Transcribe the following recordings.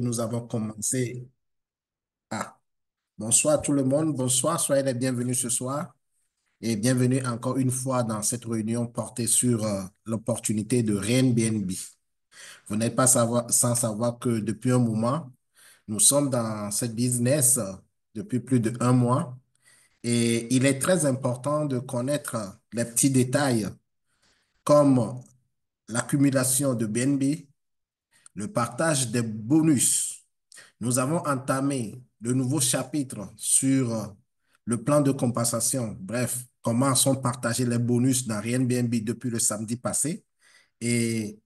Nous avons commencé. Ah, bonsoir tout le monde, bonsoir, soyez les bienvenus ce soir et bienvenue encore une fois dans cette réunion portée sur l'opportunité de Airbnb. Vous n'êtes pas sans savoir que depuis un moment, nous sommes dans cette business depuis plus de un mois et il est très important de connaître les petits détails comme l'accumulation de BNB, le partage des bonus. Nous avons entamé le nouveau chapitre sur le plan de compensation. Bref, comment sont partagés les bonus dans Airbnb depuis le samedi passé. Et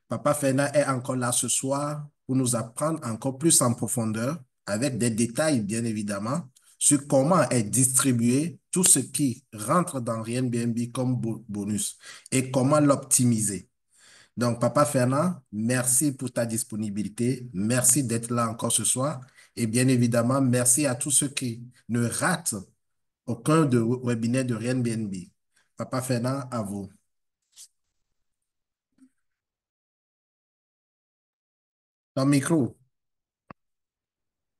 Papa Fernand est encore là ce soir pour nous apprendre encore plus en profondeur, avec des détails, bien évidemment, sur comment est distribué tout ce qui rentre dans Airbnb comme bonus et comment l'optimiser. Donc, Papa Fernand, merci pour ta disponibilité. Merci d'être là encore ce soir. Et bien évidemment, merci à tous ceux qui ne ratent aucun de webinaire de Airbnb. Papa Fernand, à vous. Ton micro.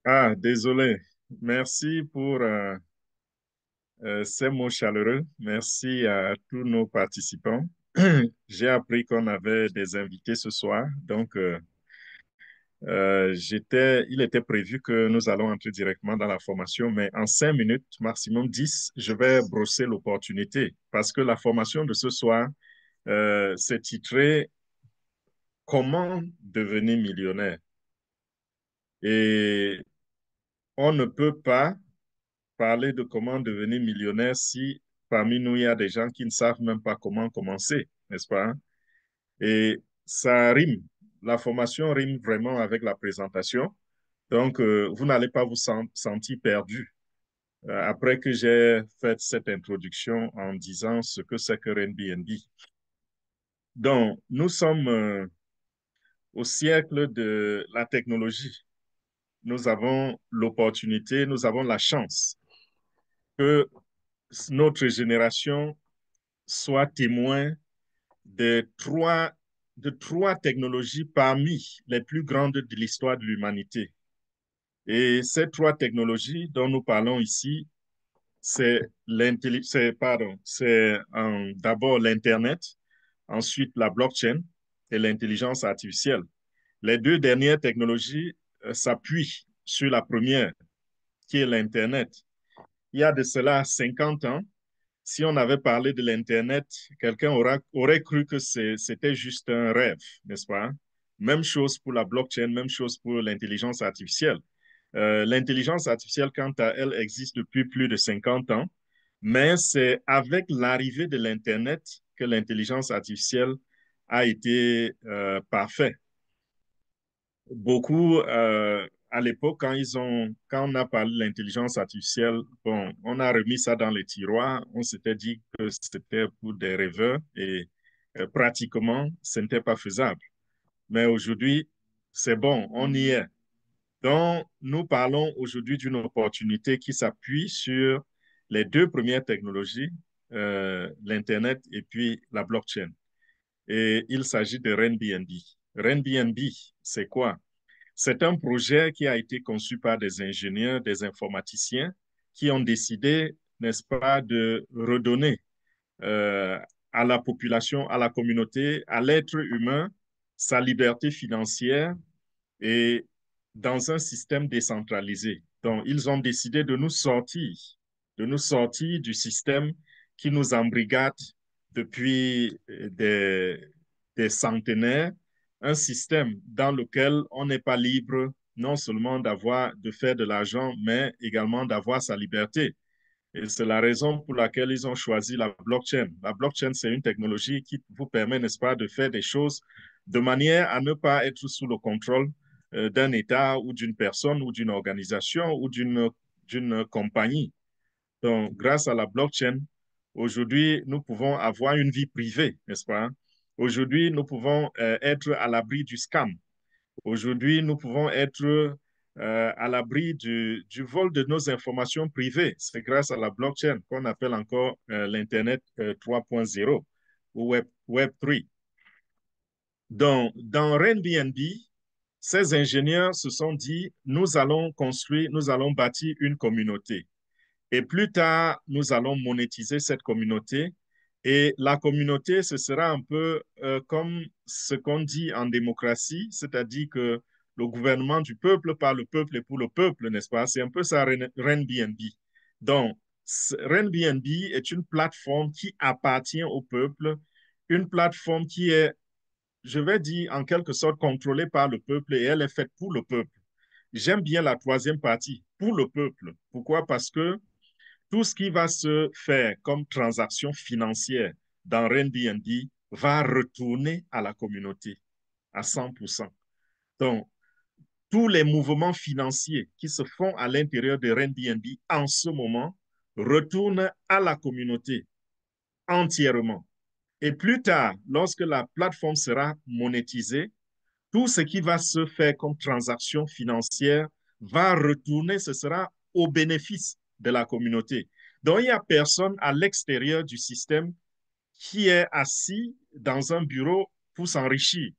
Ah, désolé. Merci pour ces mots chaleureux. Merci à tous nos participants. J'ai appris qu'on avait des invités ce soir, donc il était prévu que nous allons entrer directement dans la formation, mais en 5 minutes, maximum 10, je vais brosser l'opportunité parce que la formation de ce soir s'est titrée Comment devenir millionnaire? Et on ne peut pas parler de comment devenir millionnaire si parmi nous, il y a des gens qui ne savent même pas comment commencer, n'est-ce pas? Et ça rime. La formation rime vraiment avec la présentation. Donc, vous n'allez pas vous sentir perdu après que j'ai fait cette introduction en disant ce que c'est que Airbnb. Donc, nous sommes au siècle de la technologie. Nous avons l'opportunité, nous avons la chance que notre génération soit témoin de trois technologies parmi les plus grandes de l'histoire de l'humanité. Et ces trois technologies dont nous parlons ici, c'est d'abord l'Internet, ensuite la blockchain et l'intelligence artificielle. Les deux dernières technologies s'appuient sur la première, qui est l'Internet. Il y a de cela 50 ans, si on avait parlé de l'Internet, quelqu'un aurait cru que c'était juste un rêve, n'est-ce pas? Même chose pour la blockchain, même chose pour l'intelligence artificielle. L'intelligence artificielle, quant à elle, existe depuis plus de 50 ans, mais c'est avec l'arrivée de l'Internet que l'intelligence artificielle a été parfaite. Beaucoup, à l'époque, quand on a parlé de l'intelligence artificielle, bon, on a remis ça dans les tiroirs. On s'était dit que c'était pour des rêveurs et pratiquement, ce n'était pas faisable. Mais aujourd'hui, c'est bon, on y est. Donc, nous parlons aujourd'hui d'une opportunité qui s'appuie sur les deux premières technologies, l'Internet et puis la blockchain. Et il s'agit de Airbnb. Airbnb, c'est quoi? C'est un projet qui a été conçu par des ingénieurs, des informaticiens qui ont décidé, n'est-ce pas, de redonner euh, à la population, à la communauté, à l'être humain sa liberté financière et dans un système décentralisé. Donc, ils ont décidé de nous sortir du système qui nous embrigade depuis des centenaires, un système dans lequel on n'est pas libre non seulement de faire de l'argent, mais également d'avoir sa liberté. Et c'est la raison pour laquelle ils ont choisi la blockchain. La blockchain, c'est une technologie qui vous permet, n'est-ce pas, de faire des choses de manière à ne pas être sous le contrôle d'un État ou d'une personne ou d'une organisation ou d'une compagnie. Donc, grâce à la blockchain, aujourd'hui, nous pouvons avoir une vie privée, n'est-ce pas? Aujourd'hui, nous pouvons être à l'abri du scam. Aujourd'hui, nous pouvons être à l'abri du vol de nos informations privées. C'est grâce à la blockchain qu'on appelle encore l'Internet 3.0 ou Web 3. Donc, dans Airbnb, Ces ingénieurs se sont dit, nous allons construire, nous allons bâtir une communauté. Et plus tard, nous allons monétiser cette communauté. Et la communauté, ce sera un peu comme ce qu'on dit en démocratie, c'est-à-dire que le gouvernement du peuple, par le peuple et pour le peuple, n'est-ce pas? C'est un peu ça, Airbnb. Donc, Airbnb est une plateforme qui appartient au peuple, une plateforme qui est, je vais dire, en quelque sorte contrôlée par le peuple et elle est faite pour le peuple. J'aime bien la troisième partie, pour le peuple. Pourquoi? Parce que tout ce qui va se faire comme transaction financière dans Airbnb va retourner à la communauté à 100%. Donc, tous les mouvements financiers qui se font à l'intérieur de Airbnb en ce moment retournent à la communauté entièrement. Et plus tard, lorsque la plateforme sera monétisée, tout ce qui va se faire comme transaction financière va retourner, ce sera au bénéfice de la communauté. Donc, il n'y a personne à l'extérieur du système qui est assis dans un bureau pour s'enrichir.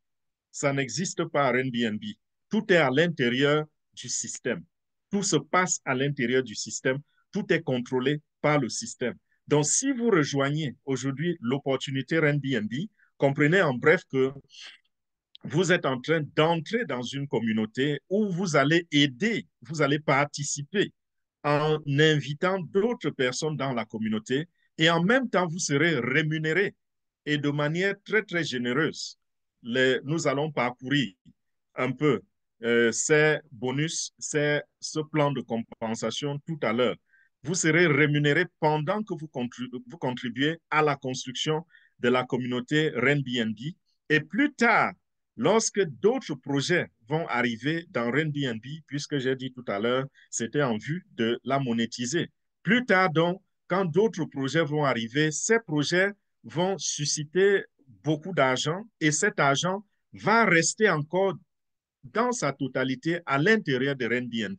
Ça n'existe pas à Airbnb. Tout est à l'intérieur du système. Tout se passe à l'intérieur du système. Tout est contrôlé par le système. Donc, si vous rejoignez aujourd'hui l'opportunité Airbnb, comprenez en bref que vous êtes en train d'entrer dans une communauté où vous allez aider, vous allez participer en invitant d'autres personnes dans la communauté et en même temps, vous serez rémunéré et de manière très, très généreuse. Nous allons parcourir un peu ces bonus, ce plan de compensation tout à l'heure. Vous serez rémunéré pendant que vous contribuez à la construction de la communauté Airbnb. Et plus tard, lorsque d'autres projets vont arriver dans Airbnb, puisque j'ai dit tout à l'heure, c'était en vue de la monétiser. Plus tard, donc, quand d'autres projets vont arriver, ces projets vont susciter beaucoup d'argent et cet argent va rester encore dans sa totalité à l'intérieur de Airbnb.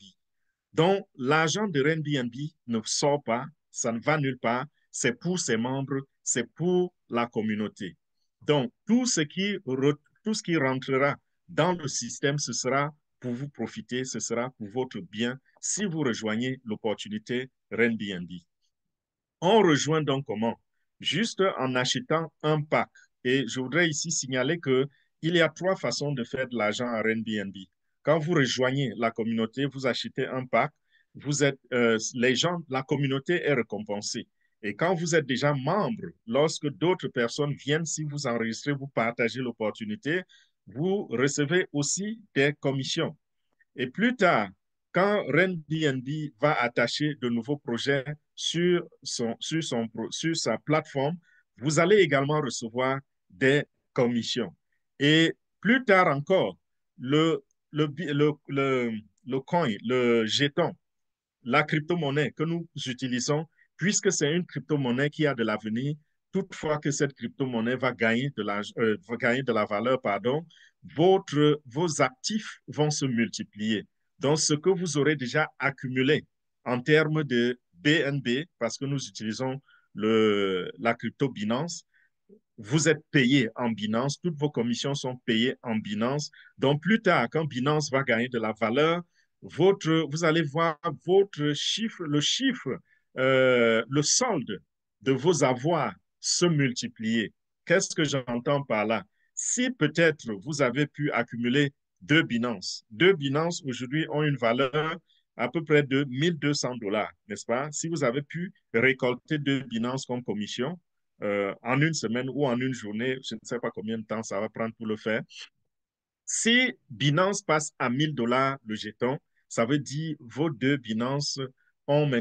Donc, l'argent de Airbnb ne sort pas, ça ne va nulle part, c'est pour ses membres, c'est pour la communauté. Donc, tout ce qui rentrera dans le système, ce sera pour vous profiter, ce sera pour votre bien si vous rejoignez l'opportunité Airbnb. On rejoint donc comment? Juste en achetant un pack. Et je voudrais ici signaler qu'il y a trois façons de faire de l'argent à Airbnb. Quand vous rejoignez la communauté, vous achetez un pack, les gens, la communauté est récompensée. Et quand vous êtes déjà membre, lorsque d'autres personnes viennent, si vous enregistrez, vous partagez l'opportunité, vous recevez aussi des commissions. Et plus tard, quand Airbnb va attacher de nouveaux projets sur sa plateforme, vous allez également recevoir des commissions. Et plus tard encore, le, le, le, le, le coin, le jeton, la crypto-monnaie que nous utilisons, puisque c'est une crypto-monnaie qui a de l'avenir, toutefois que cette crypto-monnaie va gagner de la valeur, pardon, vos actifs vont se multiplier. Donc, ce que vous aurez déjà accumulé en termes de BNB, parce que nous utilisons la crypto Binance, vous êtes payé en Binance, toutes vos commissions sont payées en Binance. Donc, plus tard, quand Binance va gagner de la valeur, vous allez voir votre chiffre, le solde de vos avoirs se multiplier. Qu'est-ce que j'entends par là? Si peut-être vous avez pu accumuler deux Binance aujourd'hui ont une valeur à peu près de 1200 $, n'est-ce pas? Si vous avez pu récolter deux Binance comme commission, en une semaine ou en une journée, je ne sais pas combien de temps ça va prendre pour le faire. Si Binance passe à 1000 $ le jeton, ça veut dire vos deux Binance ont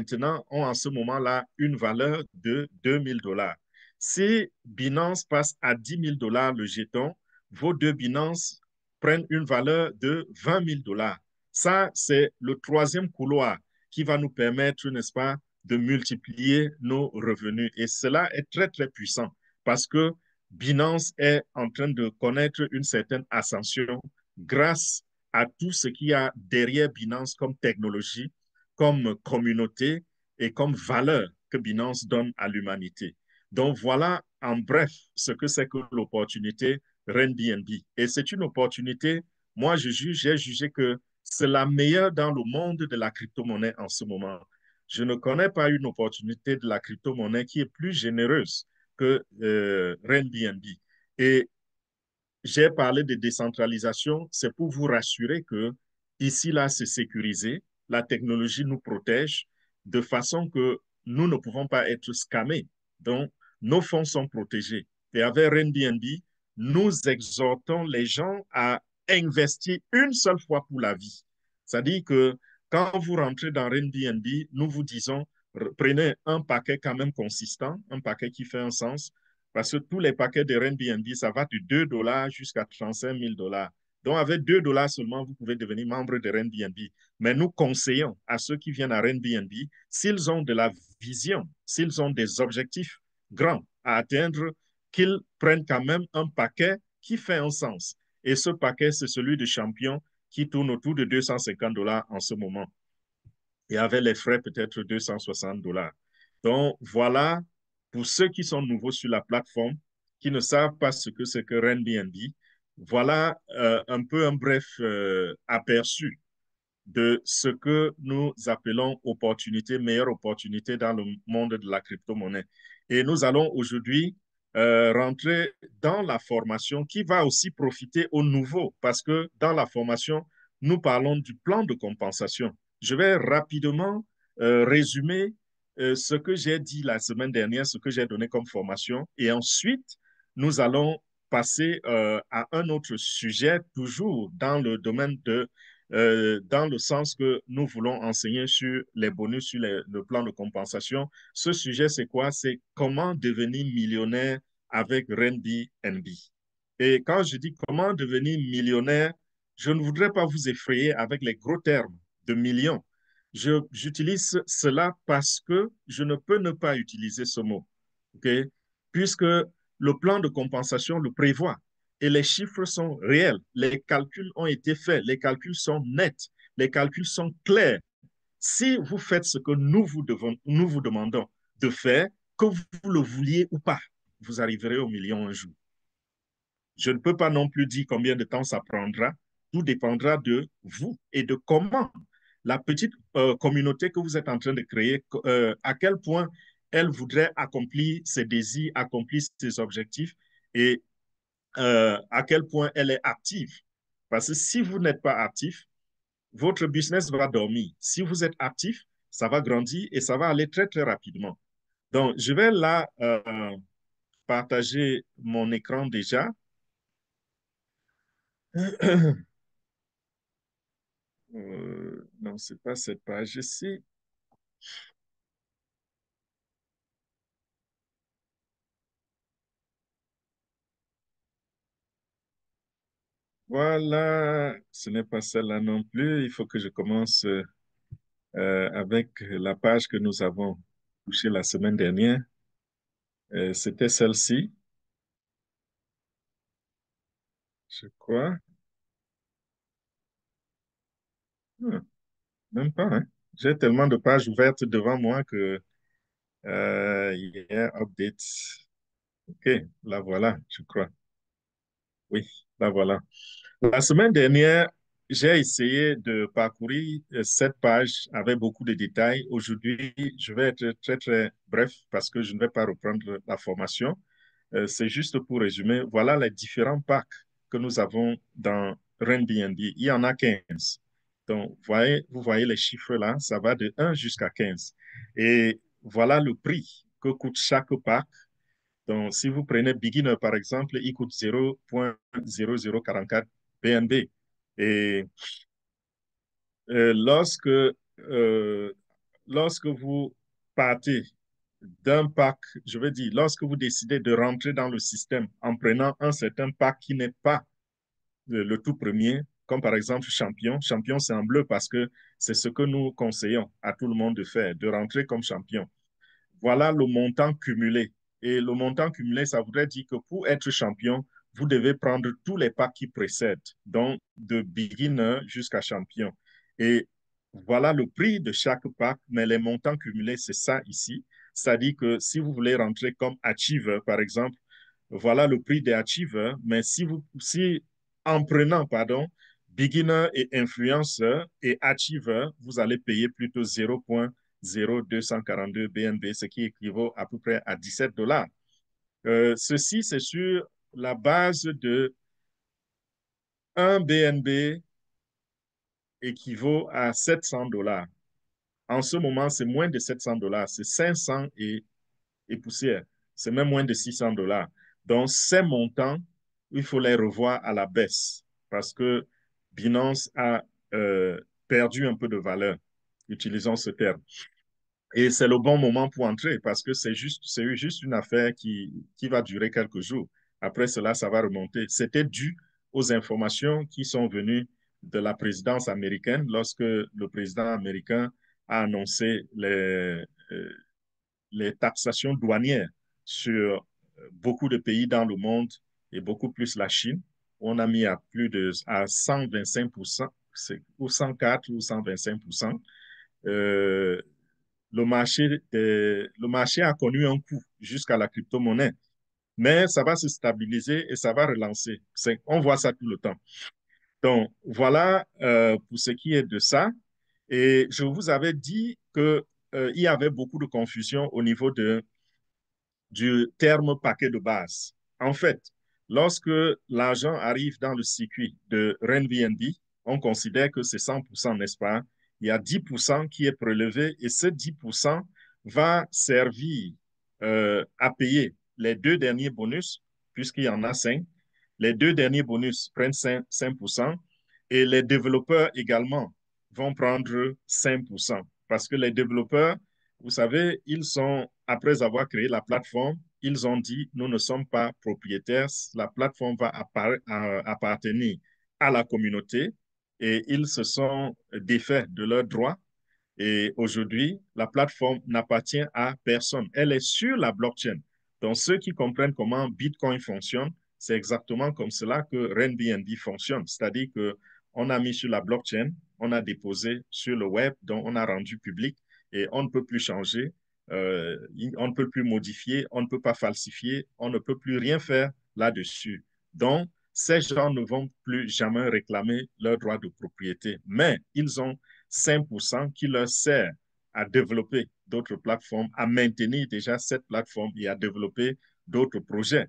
en ce moment-là une valeur de 2000 $. Si Binance passe à 10 000 $ le jeton, vos deux Binance prennent une valeur de 20 000 $. Ça, c'est le troisième couloir qui va nous permettre, n'est-ce pas, de multiplier nos revenus. Et cela est très, très puissant parce que Binance est en train de connaître une certaine ascension grâce à tout ce qu'il y a derrière Binance comme technologie, comme communauté et comme valeur que Binance donne à l'humanité. Donc voilà en bref ce que c'est que l'opportunité Airbnb. Et c'est une opportunité moi, j'ai jugé que c'est la meilleure dans le monde de la crypto-monnaie en ce moment. Je ne connais pas une opportunité de la crypto-monnaie qui est plus généreuse que Airbnb. Et j'ai parlé de décentralisation, c'est pour vous rassurer que ici, là, c'est sécurisé. La technologie nous protège de façon que nous ne pouvons pas être scammés. Donc, nos fonds sont protégés. Et avec Airbnb, nous exhortons les gens à investir une seule fois pour la vie. C'est-à-dire que quand vous rentrez dans Airbnb, nous vous disons, prenez un paquet quand même consistant, un paquet qui fait un sens, parce que tous les paquets de Airbnb, ça va de 2 dollars jusqu'à 35 000 dollars. Donc, avec 2 dollars seulement, vous pouvez devenir membre de Airbnb. Mais nous conseillons à ceux qui viennent à Airbnb, s'ils ont de la vision, s'ils ont des objectifs grands à atteindre, qu'ils prennent quand même un paquet qui fait un sens. Et ce paquet, c'est celui de Champion qui tourne autour de 250 dollars en ce moment. Et avec les frais, peut-être 260 dollars. Donc, voilà, pour ceux qui sont nouveaux sur la plateforme, qui ne savent pas ce que c'est que Airbnb, voilà un peu un bref aperçu de ce que nous appelons opportunité, meilleure opportunité dans le monde de la crypto-monnaie. Et nous allons aujourd'hui rentrer dans la formation qui va aussi profiter aux nouveaux, parce que dans la formation, nous parlons du plan de compensation. Je vais rapidement résumer ce que j'ai dit la semaine dernière, ce que j'ai donné comme formation, et ensuite, nous allons passer à un autre sujet, toujours dans le domaine de dans le sens que nous voulons enseigner sur les bonus, sur le plan de compensation. Ce sujet, c'est quoi? C'est comment devenir millionnaire avec Airbnb. Et quand je dis comment devenir millionnaire, je ne voudrais pas vous effrayer avec les gros termes de millions. J'utilise cela parce que je ne peux ne pas utiliser ce mot, okay? Puisque le plan de compensation le prévoit et les chiffres sont réels. Les calculs ont été faits, les calculs sont nets, les calculs sont clairs. Si vous faites ce que nous vous demandons de faire, que vous le vouliez ou pas, vous arriverez au million un jour. Je ne peux pas non plus dire combien de temps ça prendra. Tout dépendra de vous et de comment la petite communauté que vous êtes en train de créer, à quel point elle voudrait accomplir ses désirs, accomplir ses objectifs et à quel point elle est active. Parce que si vous n'êtes pas actif, votre business va dormir. Si vous êtes actif, ça va grandir et ça va aller très, très rapidement. Donc, je vais là partager mon écran déjà. Non, ce n'est pas cette page ici. Voilà, ce n'est pas celle-là non plus. Il faut que je commence avec la page que nous avons touchée la semaine dernière. C'était celle-ci, je crois. Hmm, même pas, hein. J'ai tellement de pages ouvertes devant moi que yeah, update. OK, la voilà, je crois. Oui, la voilà. La semaine dernière, j'ai essayé de parcourir cette page avec beaucoup de détails. Aujourd'hui, je vais être très, très bref parce que je ne vais pas reprendre la formation. C'est juste pour résumer, voilà les différents packs que nous avons dans Airbnb. Il y en a 15. Donc, vous voyez les chiffres là, ça va de 1 jusqu'à 15. Et voilà le prix que coûte chaque pack. Donc, si vous prenez Beginner, par exemple, il coûte 0,0044 BNB. Et lorsque, lorsque vous partez d'un pack, je veux dire, lorsque vous décidez de rentrer dans le système en prenant un certain pack qui n'est pas le tout premier, comme par exemple Champion. Champion, c'est en bleu parce que c'est ce que nous conseillons à tout le monde de faire, de rentrer comme champion. Voilà le montant cumulé. Et le montant cumulé, ça voudrait dire que pour être champion, vous devez prendre tous les packs qui précèdent, donc de beginner jusqu'à champion. Et voilà le prix de chaque pack, mais les montants cumulés, c'est ça ici. C'est-à-dire que si vous voulez rentrer comme achiever, par exemple, voilà le prix des achievers, mais si en prenant, pardon, beginner et influenceur et achiever, vous allez payer plutôt 0,0242 BNB, ce qui équivaut à peu près à 17 dollars. Ceci, c'est sur la base de 1 BNB équivaut à 700 dollars. En ce moment, c'est moins de 700 dollars, c'est 500 et poussière. C'est même moins de 600 dollars. Donc, ces montants, il faut les revoir à la baisse parce que Binance a perdu un peu de valeur, utilisons ce terme. Et c'est le bon moment pour entrer parce que c'est juste une affaire qui va durer quelques jours. Après cela, ça va remonter. C'était dû aux informations qui sont venues de la présidence américaine lorsque le président américain a annoncé les taxations douanières sur beaucoup de pays dans le monde et beaucoup plus la Chine. On a mis à plus de à 125% ou 104 ou 125%. Euh, le marché a connu un coup jusqu'à la crypto-monnaie, mais ça va se stabiliser et ça va relancer. On voit ça tout le temps. Donc, voilà pour ce qui est de ça. Et je vous avais dit qu'il y avait beaucoup de confusion au niveau du terme paquet de base. En fait, lorsque l'argent arrive dans le circuit de RenBNB, on considère que c'est 100%, n'est-ce pas? Il y a 10% qui est prélevé et ce 10% va servir à payer les deux derniers bonus, puisqu'il y en a 5. Les deux derniers bonus prennent 5% et les développeurs également vont prendre 5%. Parce que les développeurs, vous savez, après avoir créé la plateforme, ils ont dit, nous ne sommes pas propriétaires, la plateforme va appartenir à la communauté et ils se sont défaits de leurs droits. Et aujourd'hui, la plateforme n'appartient à personne. Elle est sur la blockchain. Donc, ceux qui comprennent comment Bitcoin fonctionne, c'est exactement comme cela que RenBNB fonctionne. C'est-à-dire qu'on a mis sur la blockchain, on a déposé sur le web, donc on a rendu public et on ne peut plus changer, on ne peut plus modifier, on ne peut pas falsifier, on ne peut plus rien faire là-dessus. Donc, ces gens ne vont plus jamais réclamer leurs droits de propriété, mais ils ont 5% qui leur sert à développer d'autres plateformes, à maintenir déjà cette plateforme et à développer d'autres projets.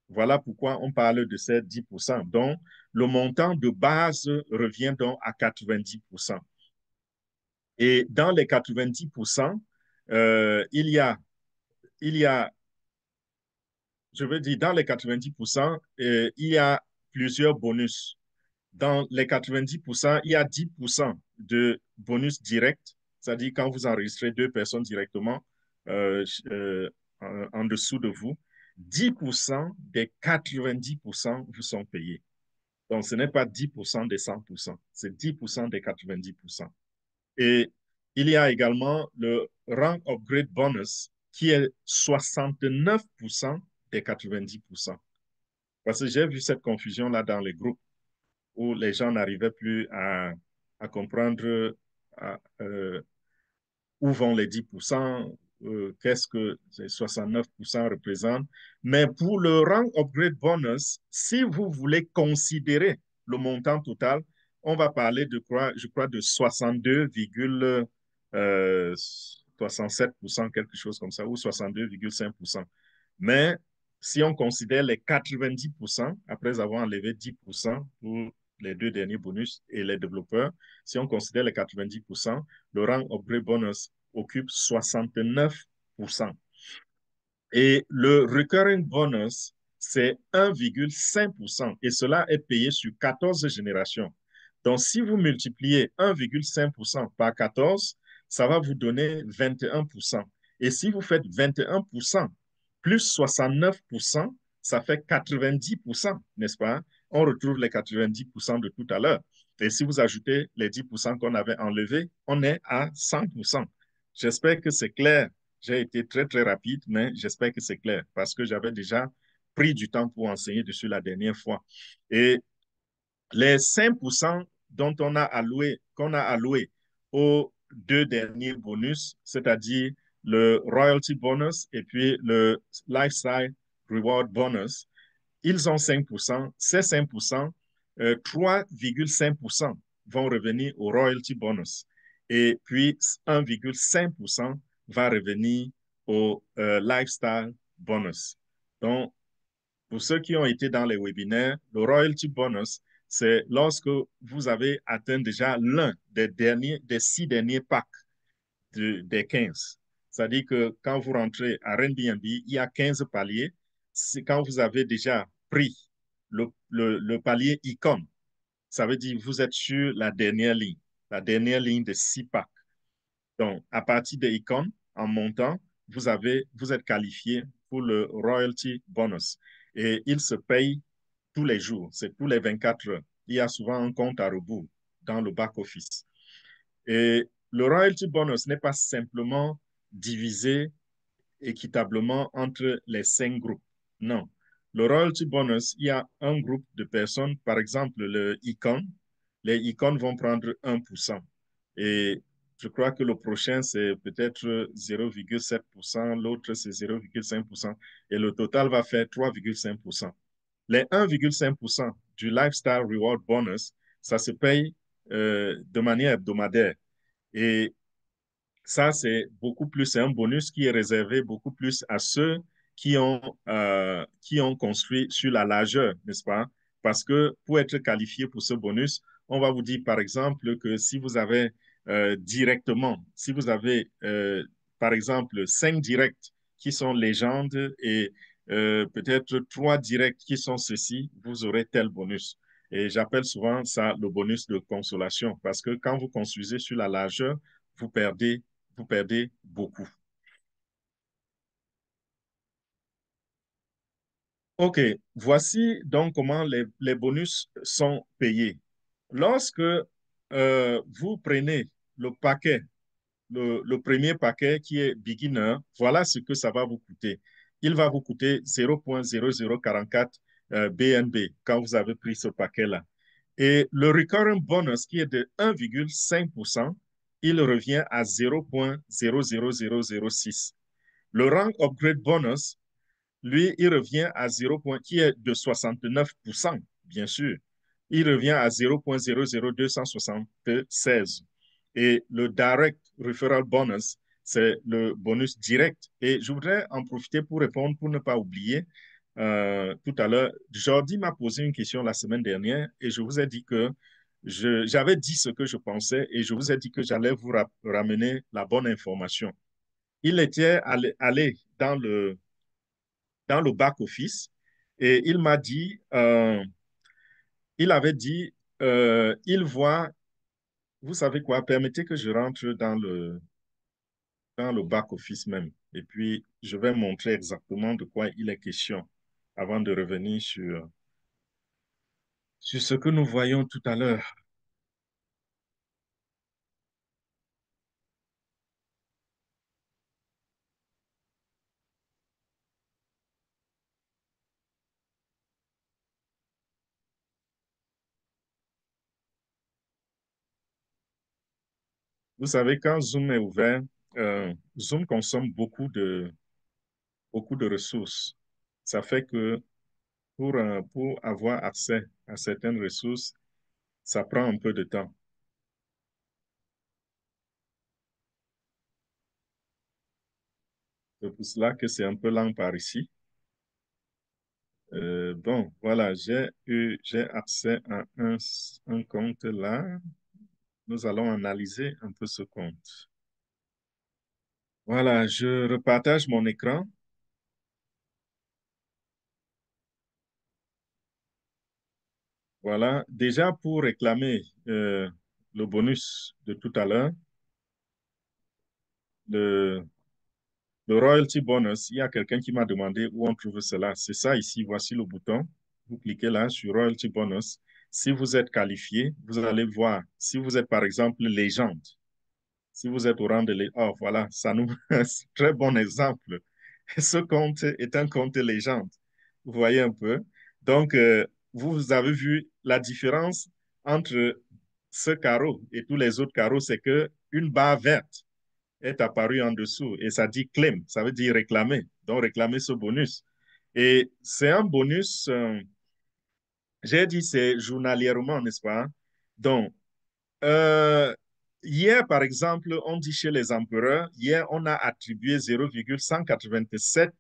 Voilà pourquoi on parle de ces 10%. Donc, le montant de base revient donc à 90%. Et dans les 90%, il y a, je veux dire, dans les 90%, il y a plusieurs bonus. Dans les 90%, il y a 10% de bonus direct, c'est-à-dire quand vous enregistrez deux personnes directement en dessous de vous, 10% des 90% vous sont payés. Donc, ce n'est pas 10% des 100%, c'est 10% des 90%. Et il y a également le rank upgrade bonus qui est 69% des 90%. Parce que j'ai vu cette confusion-là dans les groupes où les gens n'arrivaient plus à comprendre où vont les 10%, qu'est-ce que ces 69% représentent. Mais pour le rank upgrade bonus, si vous voulez considérer le montant total, on va parler de quoi, je crois, de 62,67%, quelque chose comme ça, ou 62,5%. Mais si on considère les 90%, après avoir enlevé 10% pour les deux derniers bonus et les développeurs, si on considère les 90%, le rank upgrade bonus occupe 69%. Et le recurring bonus, c'est 1,5%. Et cela est payé sur 14 générations. Donc, si vous multipliez 1,5% par 14, ça va vous donner 21%. Et si vous faites 21% plus 69%, ça fait 90%, n'est-ce pas? On retrouve les 90% de tout à l'heure. Et si vous ajoutez les 10% qu'on avait enlevés, on est à 100%. J'espère que c'est clair. J'ai été très, très rapide, mais j'espère que c'est clair parce que j'avais déjà pris du temps pour enseigner dessus la dernière fois. Et les 5% dont qu'on a alloué aux deux derniers bonus, c'est-à-dire le royalty bonus et puis le lifestyle reward bonus, ils ont 5%. Ces 5%, 3,5% vont revenir au royalty bonus et puis 1,5% va revenir au lifestyle bonus. Donc, pour ceux qui ont été dans les webinaires, le royalty bonus, c'est lorsque vous avez atteint déjà l'un des 6 derniers packs des 15. C'est-à-dire que quand vous rentrez à Airbnb, il y a 15 paliers. C'est quand vous avez déjà pris le palier icône, ça veut dire que vous êtes sur la dernière ligne de 6 packs. Donc, à partir de icônes, en montant, vous êtes qualifié pour le royalty bonus. Et il se paye tous les jours, c'est tous les 24 heures. Il y a souvent un compte à rebours dans le back-office. Et le royalty bonus n'est pas simplement divisé équitablement entre les 5 groupes. Non. Le royalty bonus, il y a un groupe de personnes, par exemple le icon. Les icônes vont prendre 1%. Et je crois que le prochain, c'est peut-être 0,7%, l'autre, c'est 0,5%. Et le total va faire 3,5%. Les 1,5% du Lifestyle Reward Bonus, ça se paye de manière hebdomadaire. Et ça, c'est beaucoup plus, c'est un bonus qui est réservé beaucoup plus à ceux qui ont construit sur la largeur, n'est-ce pas? Parce que pour être qualifié pour ce bonus, on va vous dire, par exemple, que si vous avez directement, si vous avez, par exemple, 5 directs qui sont légendes et peut-être 3 directs qui sont ceux-ci, vous aurez tel bonus. Et j'appelle souvent ça le bonus de consolation parce que quand vous construisez sur la largeur, vous perdez vous perdez beaucoup. OK, voici donc comment les bonus sont payés. Lorsque vous prenez le paquet, le premier paquet qui est beginner, voilà ce que ça va vous coûter. Il va vous coûter 0,0044 BNB quand vous avez pris ce paquet-là. Et le recurrent bonus qui est de 1,5%, il revient à 0,00006. Le rank upgrade bonus, lui, il revient à 0, qui est de 69%, bien sûr. Il revient à 0,00276. Et le direct referral bonus, c'est le bonus direct. Et je voudrais en profiter pour répondre, pour ne pas oublier. Tout à l'heure, Jordi m'a posé une question la semaine dernière et je vous ai dit que j'avais dit ce que je pensais et je vous ai dit que j'allais vous ramener la bonne information. Il était allé dans le back-office et il m'a dit, il avait dit, il voit, vous savez quoi, permettez que je rentre dans le back-office même et puis je vais montrer exactement de quoi il est question avant de revenir sur ce que nous voyons tout à l'heure. Vous savez, quand Zoom est ouvert, Zoom consomme beaucoup de ressources. Ça fait que pour avoir accès à certaines ressources, ça prend un peu de temps. C'est pour cela que c'est un peu lent par ici. Bon, voilà, j'ai accès à un compte là. Nous allons analyser un peu ce compte. Voilà, je repartage mon écran. Voilà, déjà pour réclamer le bonus de tout à l'heure, le, le royalty bonus, il y a quelqu'un qui m'a demandé où on trouve cela. C'est ça ici, voici le bouton. Vous cliquez là sur royalty bonus. Si vous êtes qualifié, vous allez voir. Si vous êtes par exemple légende, si vous êtes au rang de oh, voilà, ça nous très bon exemple. Ce compte est un compte légende. Vous voyez un peu. Donc, vous avez vu la différence entre ce carreau et tous les autres carreaux, c'est que une barre verte est apparue en dessous et ça dit claim, ça veut dire réclamer. Donc, réclamer ce bonus. Et c'est un bonus, J'ai dit c'est journalièrement, n'est-ce pas? Donc, euh, hier, par exemple, on dit chez les empereurs, hier, on a attribué 0,187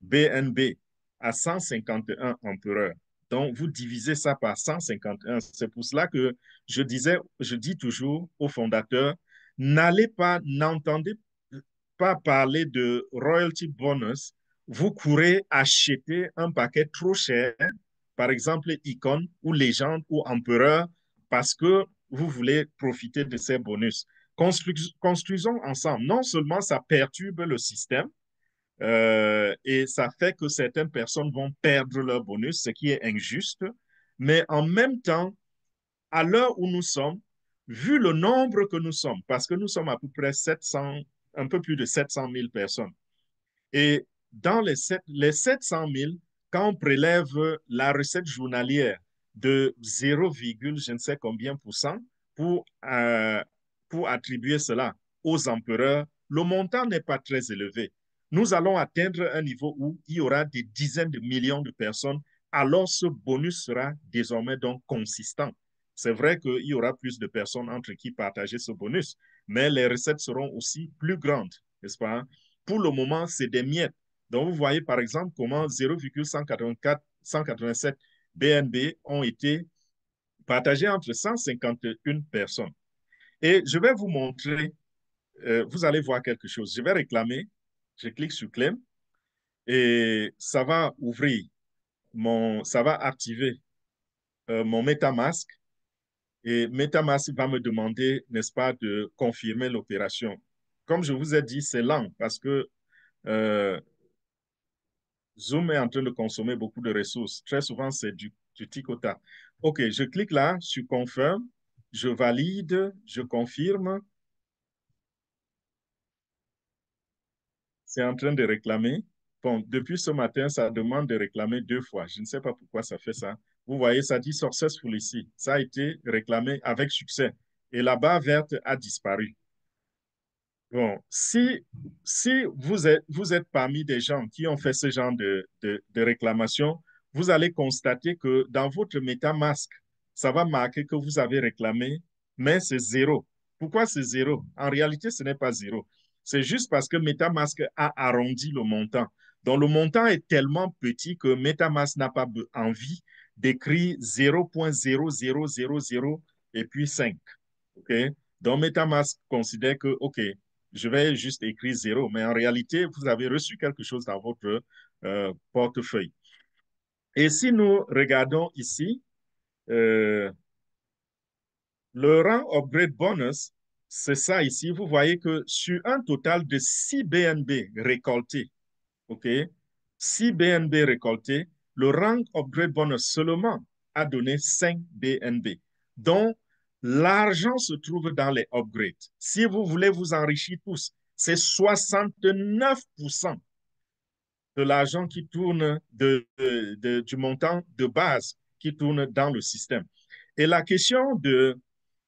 BNB à 151 empereurs. Donc, vous divisez ça par 151. C'est pour cela que je dis toujours aux fondateurs, n'allez pas, n'entendez pas parler de royalty bonus. Vous courez acheter un paquet trop cher, par exemple, icône ou légende ou empereur, parce que vous voulez profiter de ces bonus. Construisons ensemble. Non seulement ça perturbe le système et ça fait que certaines personnes vont perdre leur bonus, ce qui est injuste, mais en même temps, à l'heure où nous sommes, vu le nombre que nous sommes, parce que nous sommes à peu près 700, un peu plus de 700 000 personnes, et dans les 700 000, quand on prélève la recette journalière de 0, je ne sais combien pour cent pour attribuer cela aux empereurs, le montant n'est pas très élevé. Nous allons atteindre un niveau où il y aura des dizaines de millions de personnes, alors ce bonus sera désormais donc consistant. C'est vrai qu'il y aura plus de personnes entre qui partager ce bonus, mais les recettes seront aussi plus grandes, n'est-ce pas? Pour le moment, c'est des miettes. Donc, vous voyez par exemple comment 0,187 BNB ont été partagés entre 151 personnes. Et je vais vous montrer, vous allez voir quelque chose. Je vais réclamer, je clique sur Claim et ça va ouvrir ça va activer mon MetaMask et MetaMask va me demander, n'est-ce pas, de confirmer l'opération. Comme je vous ai dit, c'est lent parce que Zoom est en train de consommer beaucoup de ressources. Très souvent, c'est du tic au tac. OK, je clique là, je confirme, je valide, je confirme. C'est en train de réclamer. Bon, depuis ce matin, ça demande de réclamer 2 fois. Je ne sais pas pourquoi ça fait ça. Vous voyez, ça dit successful ici. Ça a été réclamé avec succès. Et la barre verte a disparu. Bon, si vous êtes parmi des gens qui ont fait ce genre de réclamation, vous allez constater que dans votre MetaMask, ça va marquer que vous avez réclamé, mais c'est zéro. Pourquoi c'est zéro? En réalité, ce n'est pas zéro. C'est juste parce que MetaMask a arrondi le montant. Donc, le montant est tellement petit que MetaMask n'a pas envie d'écrire 0,0000 et puis 5. OK? Donc, MetaMask considère que, OK, je vais juste écrire zéro, mais en réalité, vous avez reçu quelque chose dans votre portefeuille. Et si nous regardons ici, euh, le rang upgrade bonus, c'est ça ici. Vous voyez que sur un total de 6 BNB récoltés, OK, 6 BNB récoltés, le rang upgrade bonus seulement a donné 5 BNB. Donc, l'argent se trouve dans les upgrades. Si vous voulez vous enrichir tous, c'est 69% de l'argent qui tourne du montant de base qui tourne dans le système. Et la question de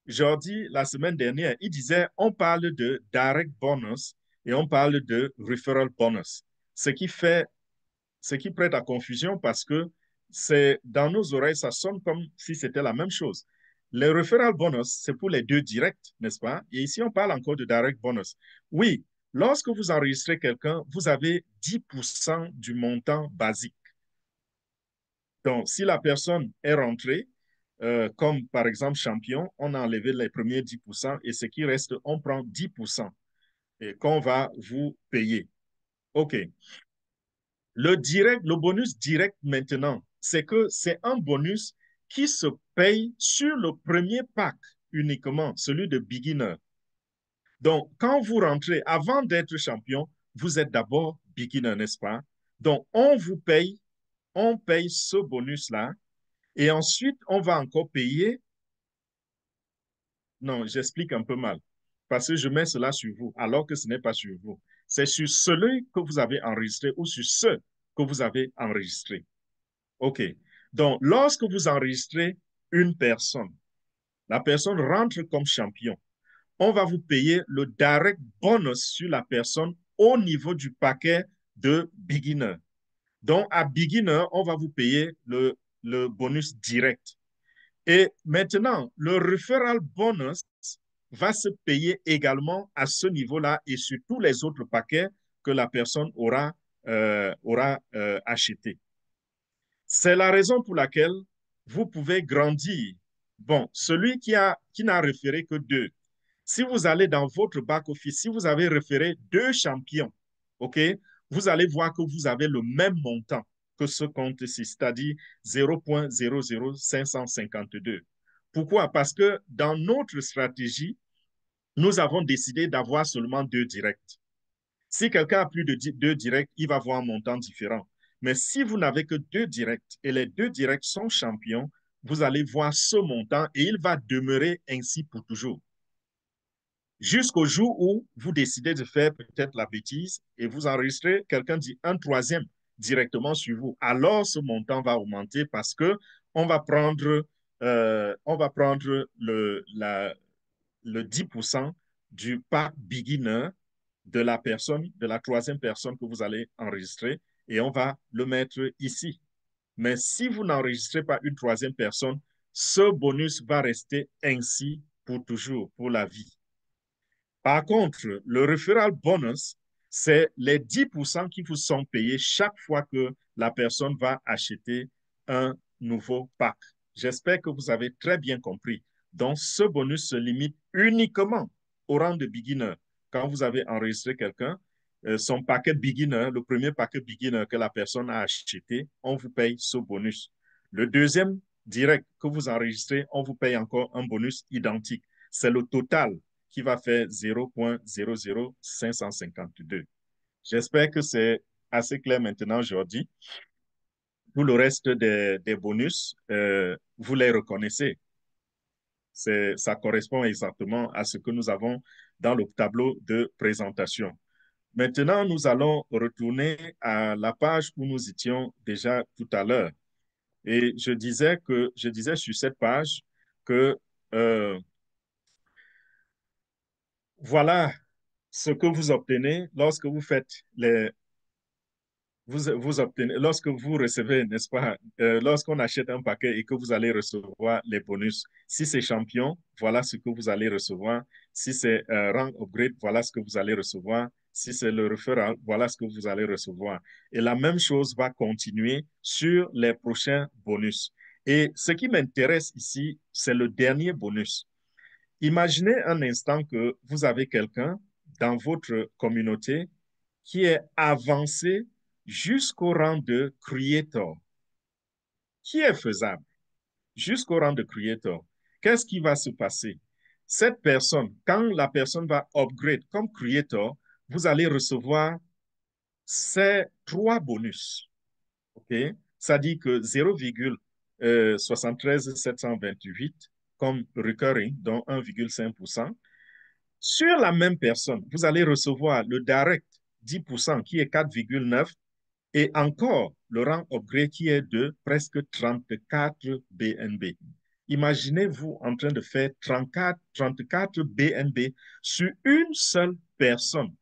Jordi, la semaine dernière, il disait, on parle de direct bonus et on parle de referral bonus, ce qui fait, ce qui prête à confusion parce que c'est dans nos oreilles, ça sonne comme si c'était la même chose. Les referral bonus, c'est pour les deux directs, n'est-ce pas? Et ici, on parle encore de direct bonus. Oui, lorsque vous enregistrez quelqu'un, vous avez 10% du montant basique. Donc, si la personne est rentrée, comme par exemple champion, on a enlevé les premiers 10% et ce qui reste, on prend 10% et qu'on va vous payer. OK. Le bonus direct maintenant, c'est que c'est un bonus qui se paye sur le premier pack uniquement, celui de beginner. Donc, quand vous rentrez, avant d'être champion, vous êtes d'abord beginner, n'est-ce pas? Donc, on paye ce bonus-là et ensuite, on va encore payer. Non, j'explique un peu mal. Parce que je mets cela sur vous, alors que ce n'est pas sur vous. C'est sur celui que vous avez enregistré ou sur ceux que vous avez enregistré. OK. Donc, lorsque vous enregistrez une personne, la personne rentre comme champion. On va vous payer le direct bonus sur la personne au niveau du paquet de beginner. Donc, à beginner, on va vous payer le bonus direct. Et maintenant, le referral bonus va se payer également à ce niveau-là et sur tous les autres paquets que la personne aura acheté. C'est la raison pour laquelle vous pouvez grandir. Bon, celui qui n'a référé que deux, si vous allez dans votre back-office, si vous avez référé deux champions, OK, vous allez voir que vous avez le même montant que ce compte-ci, c'est-à-dire 0,00552. Pourquoi? Parce que dans notre stratégie, nous avons décidé d'avoir seulement deux directs. Si quelqu'un a plus de deux directs, il va avoir un montant différent. Mais si vous n'avez que deux directs et les deux directs sont champions, vous allez voir ce montant et il va demeurer ainsi pour toujours. Jusqu'au jour où vous décidez de faire peut-être la bêtise et vous enregistrez quelqu'un dit un troisième directement sur vous. Alors ce montant va augmenter parce que on va prendre le 10% du pack beginner de la personne, de la troisième personne que vous allez enregistrer et on va le mettre ici. Mais si vous n'enregistrez pas une troisième personne, ce bonus va rester ainsi pour toujours, pour la vie. Par contre, le referral bonus, c'est les 10% qui vous sont payés chaque fois que la personne va acheter un nouveau pack. J'espère que vous avez très bien compris. Donc, ce bonus se limite uniquement au rang de beginner. Quand vous avez enregistré quelqu'un, son paquet beginner, le premier paquet beginner que la personne a acheté, on vous paye ce bonus. Le deuxième direct que vous enregistrez, on vous paye encore un bonus identique. C'est le total qui va faire 0,00552. J'espère que c'est assez clair maintenant, Jordi. Tout le reste des bonus, vous les reconnaissez. Ça correspond exactement à ce que nous avons dans le tableau de présentation. Maintenant, nous allons retourner à la page où nous étions déjà tout à l'heure. Et je disais sur cette page que voilà ce que vous obtenez lorsque vous faites vous obtenez, lorsque vous recevez, n'est-ce pas, lorsqu'on achète un paquet et que vous allez recevoir les bonus. Si c'est champion, voilà ce que vous allez recevoir. Si c'est rang upgrade, voilà ce que vous allez recevoir. Si c'est le referral, voilà ce que vous allez recevoir. Et la même chose va continuer sur les prochains bonus. Et ce qui m'intéresse ici, c'est le dernier bonus. Imaginez un instant que vous avez quelqu'un dans votre communauté qui est avancé jusqu'au rang de creator, qui est faisable jusqu'au rang de creator. Qu'est-ce qui va se passer? Cette personne, quand la personne va upgrade comme creator, vous allez recevoir ces trois bonus. OK? Ça dit que 0,728 comme recurring, dont 1,5%. Sur la même personne, vous allez recevoir le direct 10% qui est 4,9 et encore le rang upgrade qui est de presque 34 BNB. Imaginez-vous en train de faire 34 BNB sur une seule personne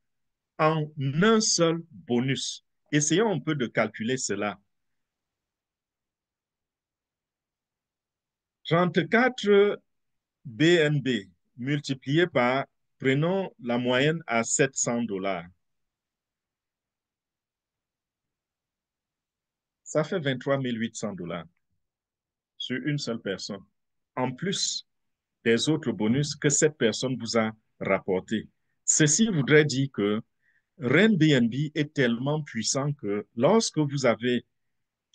en un seul bonus. Essayons un peu de calculer cela. 34 BNB multiplié par, prenons la moyenne à 700 dollars. Ça fait 23 800 dollars sur une seule personne. En plus des autres bonus que cette personne vous a rapportés. Ceci voudrait dire que RenBNB est tellement puissant que lorsque vous avez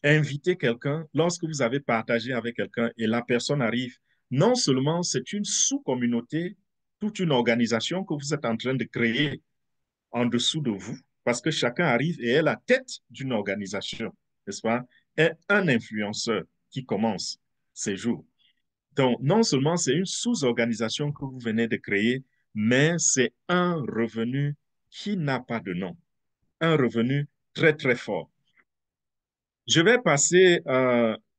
invité quelqu'un, lorsque vous avez partagé avec quelqu'un et la personne arrive, non seulement c'est une sous-communauté, toute une organisation que vous êtes en train de créer en dessous de vous, parce que chacun arrive et est la tête d'une organisation, n'est-ce pas, est un influenceur qui commence ses jours. Donc, non seulement c'est une sous-organisation que vous venez de créer, mais c'est un revenu qui n'a pas de nom, un revenu très, très fort. Je vais passer,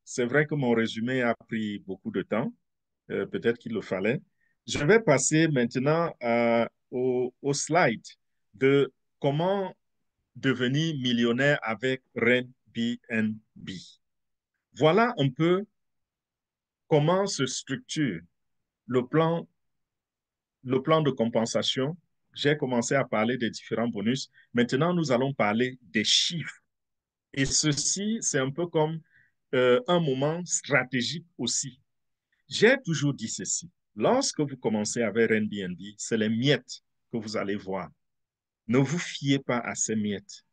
c'est vrai que mon résumé a pris beaucoup de temps, peut-être qu'il le fallait. Je vais passer maintenant au slide de comment devenir millionnaire avec RenBNB. Voilà un peu comment se structure le plan, le plan de compensation. J'ai commencé à parler des différents bonus. Maintenant, nous allons parler des chiffres. Et ceci, c'est un peu comme un moment stratégique aussi. J'ai toujours dit ceci. Lorsque vous commencez avec Airbnb, c'est les miettes que vous allez voir. Ne vous fiez pas à ces miettes.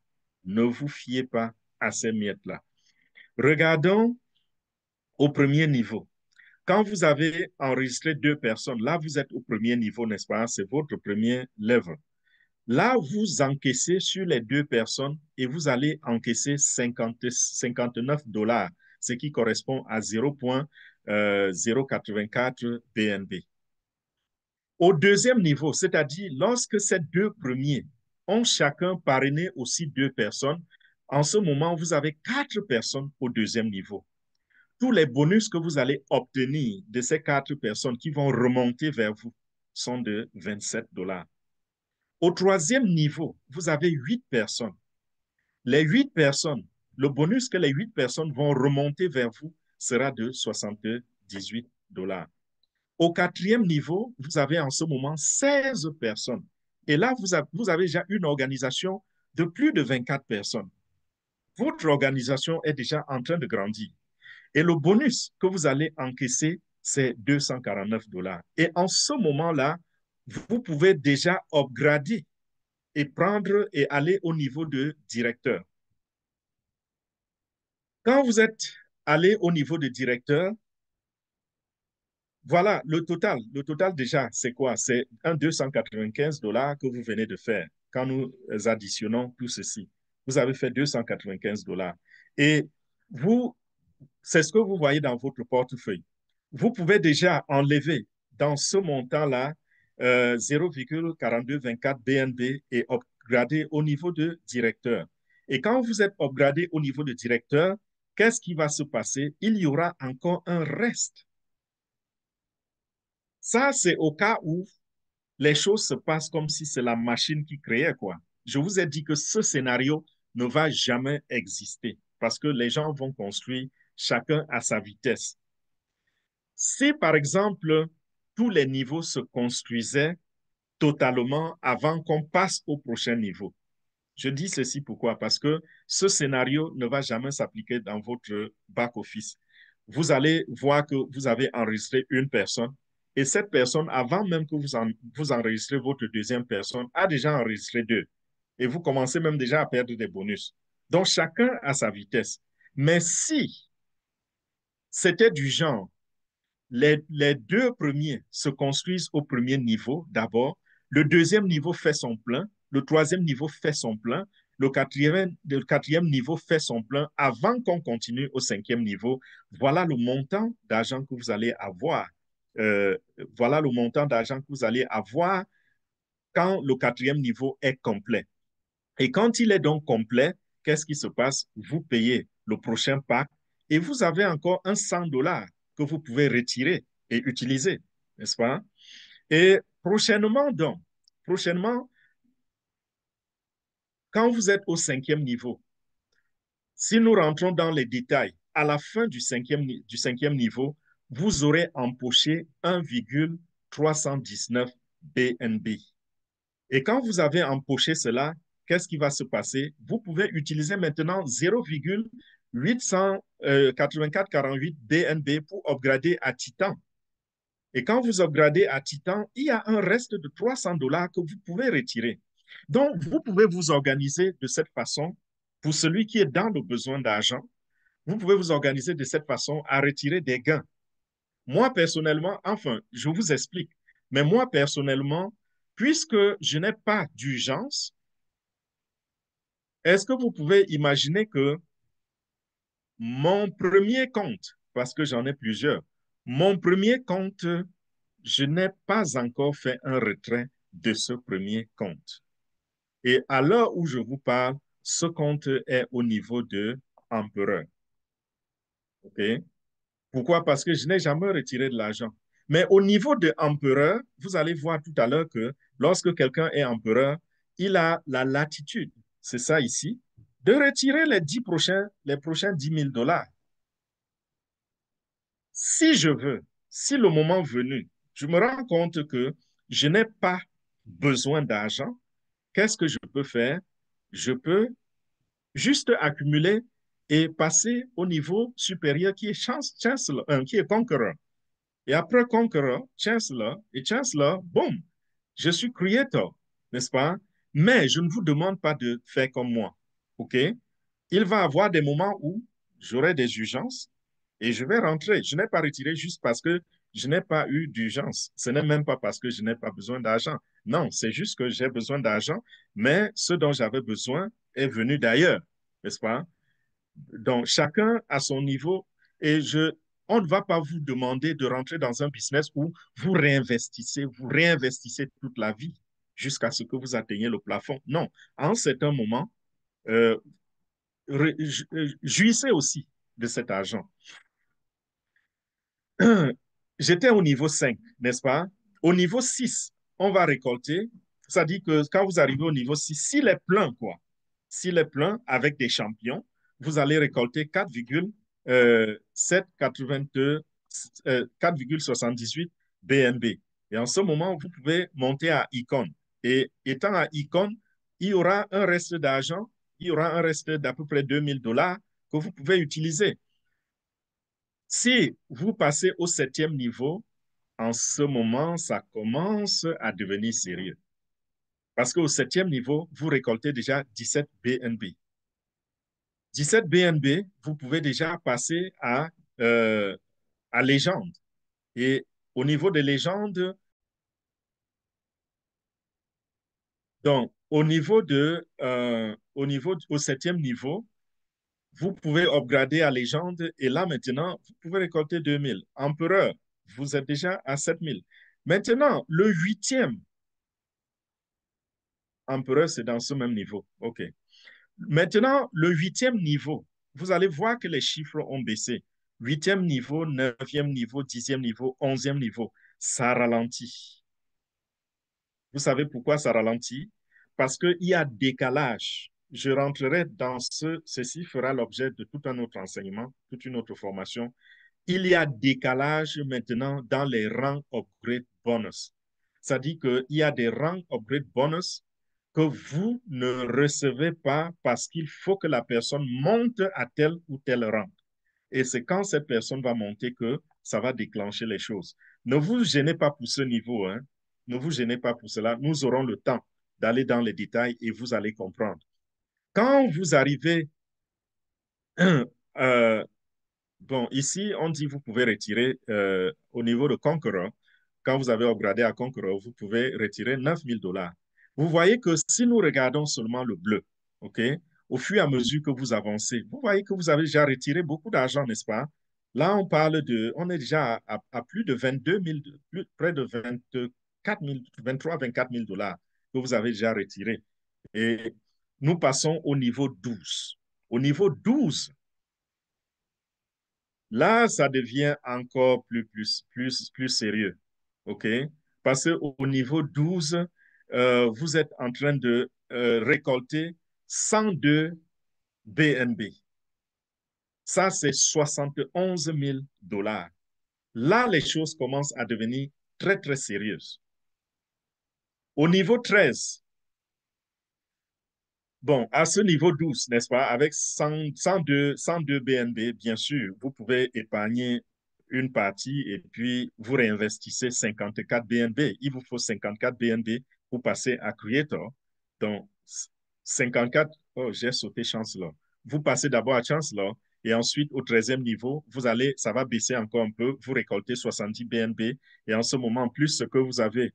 Ne vous fiez pas à ces miettes-là. Regardons au premier niveau. Quand vous avez enregistré deux personnes, là, vous êtes au premier niveau, n'est-ce pas? C'est votre premier level. Là, vous encaissez sur les deux personnes et vous allez encaisser 59 dollars, ce qui correspond à 0,084 BNB. Au deuxième niveau, c'est-à-dire lorsque ces deux premiers ont chacun parrainé aussi deux personnes, en ce moment, vous avez quatre personnes au deuxième niveau. Tous les bonus que vous allez obtenir de ces quatre personnes qui vont remonter vers vous sont de 27 dollars. Au troisième niveau, vous avez huit personnes. Les huit personnes, le bonus que les huit personnes vont remonter vers vous sera de 78 dollars. Au quatrième niveau, vous avez en ce moment 16 personnes. Et là, vous avez déjà une organisation de plus de 24 personnes. Votre organisation est déjà en train de grandir. Et le bonus que vous allez encaisser, c'est 249 dollars. Et en ce moment-là, vous pouvez déjà upgrader et prendre et aller au niveau de directeur. Quand vous êtes allé au niveau de directeur, voilà le total. Le total déjà, c'est quoi? C'est un 295 dollars que vous venez de faire. Quand nous additionnons tout ceci, vous avez fait 295 dollars. Et vous, c'est ce que vous voyez dans votre portefeuille. Vous pouvez déjà enlever dans ce montant-là 0,4224 BNB et upgrader au niveau de directeur. Et quand vous êtes upgradé au niveau de directeur, qu'est-ce qui va se passer? Il y aura encore un reste. Ça, c'est au cas où les choses se passent comme si c'est la machine qui créait, quoi. Je vous ai dit que ce scénario ne va jamais exister parce que les gens vont construire chacun à sa vitesse. Si, par exemple, tous les niveaux se construisaient totalement avant qu'on passe au prochain niveau, je dis ceci pourquoi? Parce que ce scénario ne va jamais s'appliquer dans votre back-office. Vous allez voir que vous avez enregistré une personne et cette personne, avant même que vous enregistrez votre deuxième personne, a déjà enregistré deux. Et vous commencez même déjà à perdre des bonus. Donc, chacun a sa vitesse. Mais si c'était du genre, les deux premiers se construisent au premier niveau d'abord, le deuxième niveau fait son plein, le troisième niveau fait son plein, le quatrième niveau fait son plein avant qu'on continue au cinquième niveau. Voilà le montant d'argent que vous allez avoir. Voilà le montant d'argent que vous allez avoir quand le quatrième niveau est complet. Et quand il est donc complet, qu'est-ce qui se passe? Vous payez le prochain pack et vous avez encore un 100 dollars que vous pouvez retirer et utiliser, n'est-ce pas? Et prochainement, donc, prochainement, quand vous êtes au cinquième niveau, si nous rentrons dans les détails, à la fin du cinquième niveau, vous aurez empoché 1,319 BNB. Et quand vous avez empoché cela, qu'est-ce qui va se passer? Vous pouvez utiliser maintenant 0,88448 BNB pour upgrader à Titan. Et quand vous upgradez à Titan, il y a un reste de 300 dollars que vous pouvez retirer. Donc, vous pouvez vous organiser de cette façon. Pour celui qui est dans le besoin d'argent, vous pouvez vous organiser de cette façon à retirer des gains. Moi, personnellement, enfin, je vous explique. Mais moi, personnellement, puisque je n'ai pas d'urgence, est-ce que vous pouvez imaginer que mon premier compte, parce que j'en ai plusieurs, mon premier compte, je n'ai pas encore fait un retrait de ce premier compte. Et à l'heure où je vous parle, ce compte est au niveau de empereur. OK? Pourquoi? Parce que je n'ai jamais retiré de l'argent. Mais au niveau de empereur, vous allez voir tout à l'heure que lorsque quelqu'un est empereur, il a la latitude, c'est ça ici, de retirer les prochains 10 000 dollars. Si je veux, si le moment venu, je me rends compte que je n'ai pas besoin d'argent, qu'est-ce que je peux faire? Je peux juste accumuler et passer au niveau supérieur qui est chancellor, qui est conqueror. Et après conqueror, chancellor, et chancellor, boum, je suis creator, n'est-ce pas? Mais je ne vous demande pas de faire comme moi, OK? Il va y avoir des moments où j'aurai des urgences et je vais rentrer. Je n'ai pas retiré juste parce que je n'ai pas eu d'urgence. Ce n'est même pas parce que je n'ai pas besoin d'argent. Non, c'est juste que j'ai besoin d'argent, mais ce dont j'avais besoin est venu d'ailleurs, n'est-ce pas? Donc, chacun à son niveau et on ne va pas vous demander de rentrer dans un business où vous réinvestissez toute la vie jusqu'à ce que vous atteigniez le plafond. Non, à un certain moment, euh, jouissez aussi de cet argent. J'étais au niveau 5, n'est-ce pas? Au niveau 6, on va récolter. Ça dit que quand vous arrivez au niveau 6, s'il est plein, quoi, s'il est plein avec des champions, vous allez récolter 4,78 BNB. Et en ce moment, vous pouvez monter à Icon. Et étant à Icon, il y aura un reste d'argent, il y aura un reste d'à peu près $2000 que vous pouvez utiliser. Si vous passez au 7e niveau, en ce moment, ça commence à devenir sérieux. Parce qu'au 7e niveau, vous récoltez déjà 17 BNB. 17 BNB, vous pouvez déjà passer à légende. Et au niveau des légendes, donc au 7e niveau, vous pouvez upgrader à légende et là maintenant, vous pouvez récolter 2000. Empereur, vous êtes déjà à 7000. Maintenant, le 8e empereur, c'est dans ce même niveau. OK. Maintenant, le 8e niveau, vous allez voir que les chiffres ont baissé. 8e niveau, 9e niveau, 10e niveau, 11e niveau. Ça ralentit. Vous savez pourquoi ça ralentit? Parce qu'il y a décalage. Je rentrerai dans ceci fera l'objet de tout un autre enseignement, toute une autre formation. Il y a décalage maintenant dans les rangs upgrade bonus. Ça dit qu'il y a des rangs upgrade bonus que vous ne recevez pas parce qu'il faut que la personne monte à tel ou tel rang. Et c'est quand cette personne va monter que ça va déclencher les choses. Ne vous gênez pas pour ce niveau, hein. Ne vous gênez pas pour cela. Nous aurons le temps d'aller dans les détails et vous allez comprendre. Quand vous arrivez euh, bon, ici, on dit que vous pouvez retirer au niveau de Conqueror. Quand vous avez upgradé à Conqueror, vous pouvez retirer $9000. Vous voyez que si nous regardons seulement le bleu, OK, au fur et à mesure que vous avancez, vous voyez que vous avez déjà retiré beaucoup d'argent, n'est-ce pas? Là, on est déjà à plus de 22 000, près de 24 000, 23, 24 000 dollars que vous avez déjà retiré. Et nous passons au niveau 12. Au niveau 12, là, ça devient encore plus sérieux. OK? Parce qu'au niveau 12, vous êtes en train de récolter 102 BNB. Ça, c'est 71 000 dollars. Là, les choses commencent à devenir très sérieuses. Au niveau 13, bon, à ce niveau 12, n'est-ce pas, avec 102 BNB, bien sûr, vous pouvez épargner une partie et puis vous réinvestissez 54 BNB. Il vous faut 54 BNB pour passer à Creator. Donc, 54, oh, j'ai sauté Chancellor. Vous passez d'abord à Chancellor et ensuite au 13e niveau, ça va baisser encore un peu, vous récoltez 70 BNB et en ce moment, plus ce que vous avez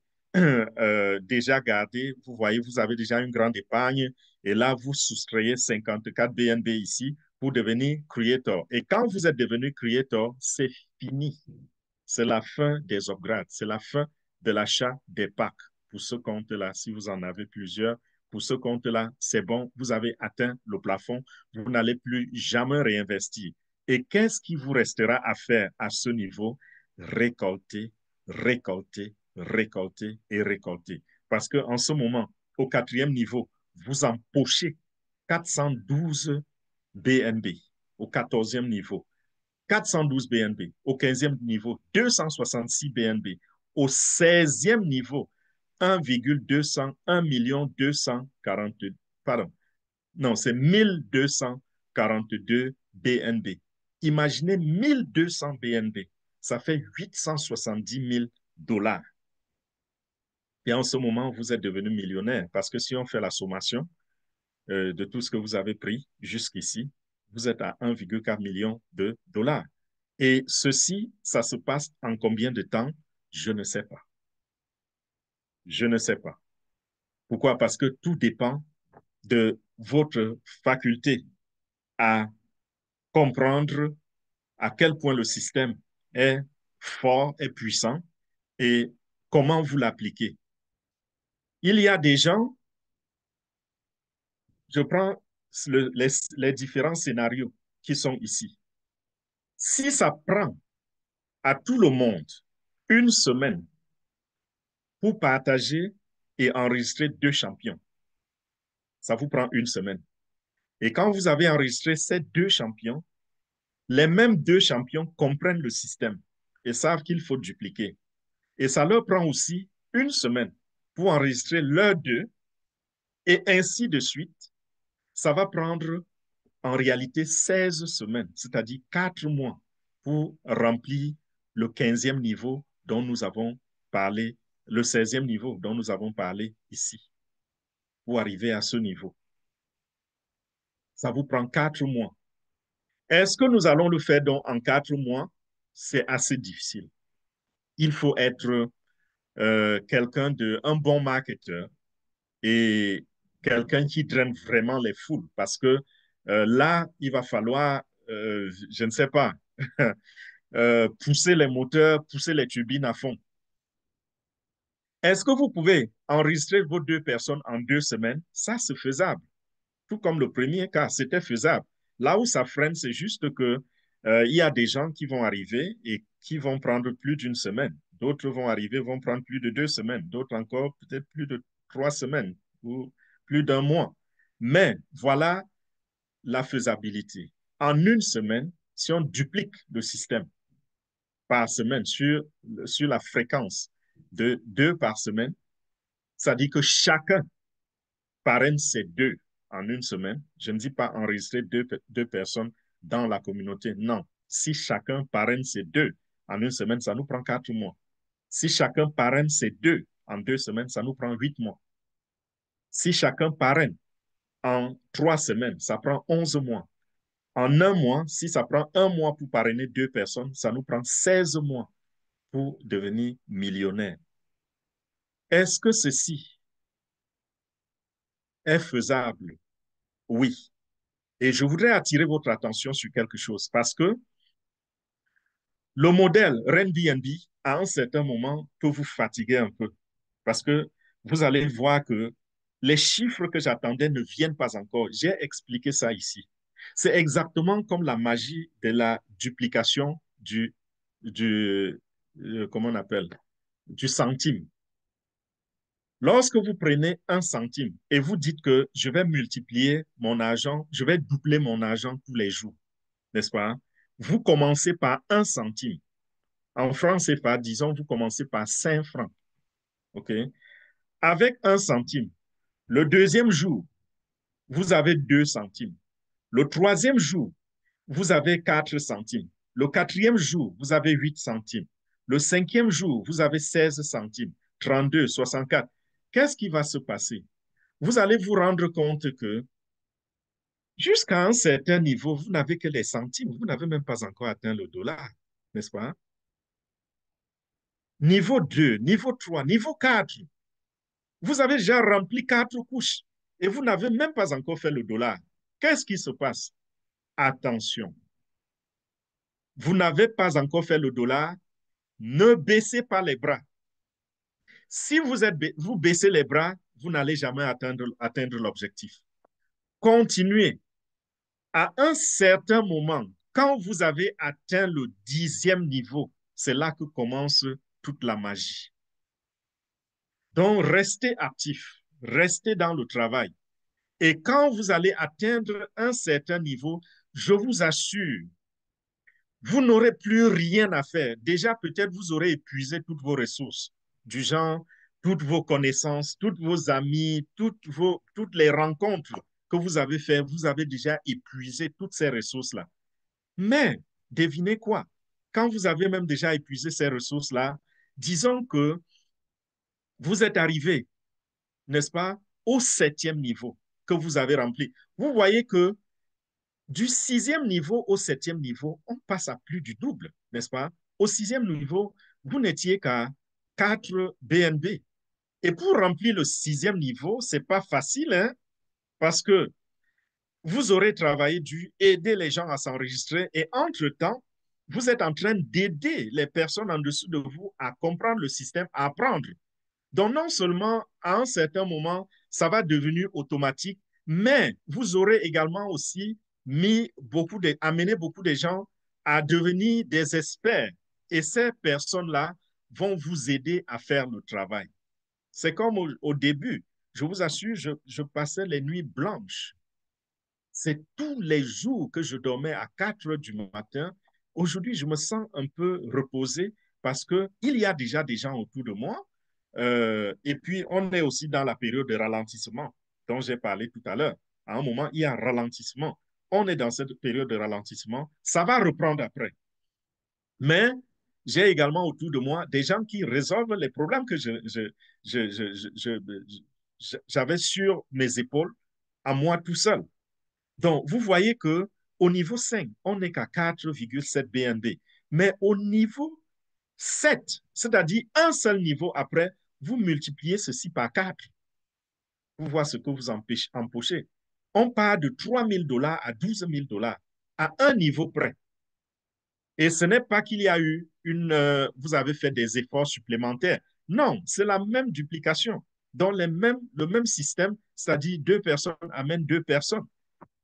déjà gardé, vous voyez, vous avez déjà une grande épargne et là, vous soustrayez 54 BNB ici pour devenir creator. Et quand vous êtes devenu creator, c'est fini. C'est la fin des upgrades. C'est la fin de l'achat des packs. Pour ce compte-là, si vous en avez plusieurs, pour ce compte-là, c'est bon, vous avez atteint le plafond. Vous n'allez plus jamais réinvestir. Et qu'est-ce qui vous restera à faire à ce niveau? Récolter, récolter, récolter et récolter. Parce qu'en ce moment, au 4e niveau, vous empochez 412 BNB au 14e niveau. 412 BNB. Au 15e niveau, 266 BNB. Au 16e niveau, 1,201 million 240, pardon, non, c'est 1242 BNB. Imaginez 1200 BNB, ça fait 870 000 dollars. Et en ce moment, vous êtes devenu millionnaire parce que si on fait la sommation de tout ce que vous avez pris jusqu'ici, vous êtes à 1,4 million de dollars. Et ceci, ça se passe en combien de temps? Je ne sais pas. Je ne sais pas. Pourquoi? Parce que tout dépend de votre faculté à comprendre à quel point le système est fort et puissant et comment vous l'appliquez. Il y a des gens, je prends les différents scénarios qui sont ici. Si ça prend à tout le monde une semaine pour partager et enregistrer 2 champions, ça vous prend une semaine. Et quand vous avez enregistré ces 2 champions, les mêmes 2 champions comprennent le système et savent qu'il faut dupliquer. Et ça leur prend aussi une semaine pour enregistrer leurs 2 et ainsi de suite. Ça va prendre en réalité 16 semaines, c'est-à-dire 4 mois pour remplir le 15e niveau dont nous avons parlé, le 16e niveau dont nous avons parlé ici, pour arriver à ce niveau. Ça vous prend 4 mois. Est-ce que nous allons le faire donc en 4 mois? C'est assez difficile. Il faut être quelqu'un un bon marketeur et quelqu'un qui draine vraiment les foules parce que là, il va falloir, je ne sais pas, pousser les moteurs, pousser les turbines à fond. Est-ce que vous pouvez enregistrer vos 2 personnes en 2 semaines? Ça, c'est faisable. Tout comme le premier cas, c'était faisable. Là où ça freine, c'est juste que il y a des gens qui vont arriver et qui vont prendre plus d'une semaine. D'autres vont arriver, vont prendre plus de 2 semaines. D'autres encore, peut-être plus de 3 semaines ou plus d'un mois. Mais voilà la faisabilité. En une semaine, si on duplique le système par semaine sur la fréquence de 2 par semaine, ça dit que chacun parraine ces 2 en une semaine. Je ne dis pas enregistrer 2 personnes dans la communauté. Non. Si chacun parraine ces 2 en une semaine, ça nous prend 4 mois. Si chacun parraine ces 2 en 2 semaines, ça nous prend 8 mois. Si chacun parraine en 3 semaines, ça prend 11 mois. En un mois, si ça prend un mois pour parrainer 2 personnes, ça nous prend 16 mois pour devenir millionnaire. Est-ce que ceci est faisable? Oui. Et je voudrais attirer votre attention sur quelque chose parce que le modèle Airbnb, à un certain moment, peut vous fatiguer un peu parce que vous allez voir que les chiffres que j'attendais ne viennent pas encore. J'ai expliqué ça ici. C'est exactement comme la magie de la duplication du comment on appelle, du centime. Lorsque vous prenez un centime et vous dites que je vais multiplier mon argent, je vais doubler mon argent tous les jours, n'est-ce pas? Vous commencez par 1 centime. En francs CFA, disons, vous commencez par 5 francs. OK? Avec 1 centime. Le deuxième jour, vous avez 2 centimes. Le troisième jour, vous avez 4 centimes. Le quatrième jour, vous avez 8 centimes. Le cinquième jour, vous avez 16 centimes. 32, 64. Qu'est-ce qui va se passer? Vous allez vous rendre compte que jusqu'à un certain niveau, vous n'avez que les centimes. Vous n'avez même pas encore atteint le dollar, n'est-ce pas? Niveau 2, niveau 3, niveau 4. Vous avez déjà rempli 4 couches et vous n'avez même pas encore fait le dollar. Qu'est-ce qui se passe? Attention. Vous n'avez pas encore fait le dollar. Ne baissez pas les bras. Si vous baissez les bras, vous n'allez jamais atteindre l'objectif. Continuez. À un certain moment, quand vous avez atteint le 10e niveau, c'est là que commence toute la magie. Donc, restez actif, restez dans le travail. Et quand vous allez atteindre un certain niveau, je vous assure, vous n'aurez plus rien à faire. Déjà, peut-être vous aurez épuisé toutes vos ressources, du genre toutes vos connaissances, toutes vos amis, toutes les rencontres que vous avez faites, vous avez déjà épuisé toutes ces ressources-là. Mais devinez quoi? Quand vous avez même déjà épuisé ces ressources-là, disons que vous êtes arrivé, n'est-ce pas, au 7e niveau que vous avez rempli. Vous voyez que du 6e niveau au 7e niveau, on passe à plus du double, n'est-ce pas? Au 6e niveau, vous n'étiez qu'à 4 BNB. Et pour remplir le 6e niveau, ce n'est pas facile, hein? Parce que vous aurez travaillé dur, aider les gens à s'enregistrer et entre-temps, vous êtes en train d'aider les personnes en dessous de vous à comprendre le système, à apprendre. Donc, non seulement à un certain moment, ça va devenir automatique, mais vous aurez également aussi amené beaucoup de gens à devenir des experts. Et ces personnes-là vont vous aider à faire le travail. C'est comme au début, je vous assure, je passais les nuits blanches. C'est tous les jours que je dormais à 4 heures du matin. Aujourd'hui, je me sens un peu reposé parce qu'il y a déjà des gens autour de moi. Et puis, on est aussi dans la période de ralentissement dont j'ai parlé tout à l'heure. À un moment, il y a un ralentissement. On est dans cette période de ralentissement. Ça va reprendre après. Mais j'ai également autour de moi des gens qui résolvent les problèmes que j'avais sur mes épaules à moi tout seul. Donc, vous voyez que au niveau 5, on n'est qu'à 4,7 BNB. Mais au niveau 7, c'est-à-dire un seul niveau après, vous multipliez ceci par 4. Vous voyez ce que vous empochez. On part de 3 000 $ à 12 000 $ à un niveau près. Et ce n'est pas qu'il y a eu vous avez fait des efforts supplémentaires. Non, c'est la même duplication. Dans le même système, c'est-à-dire deux personnes amènent deux personnes.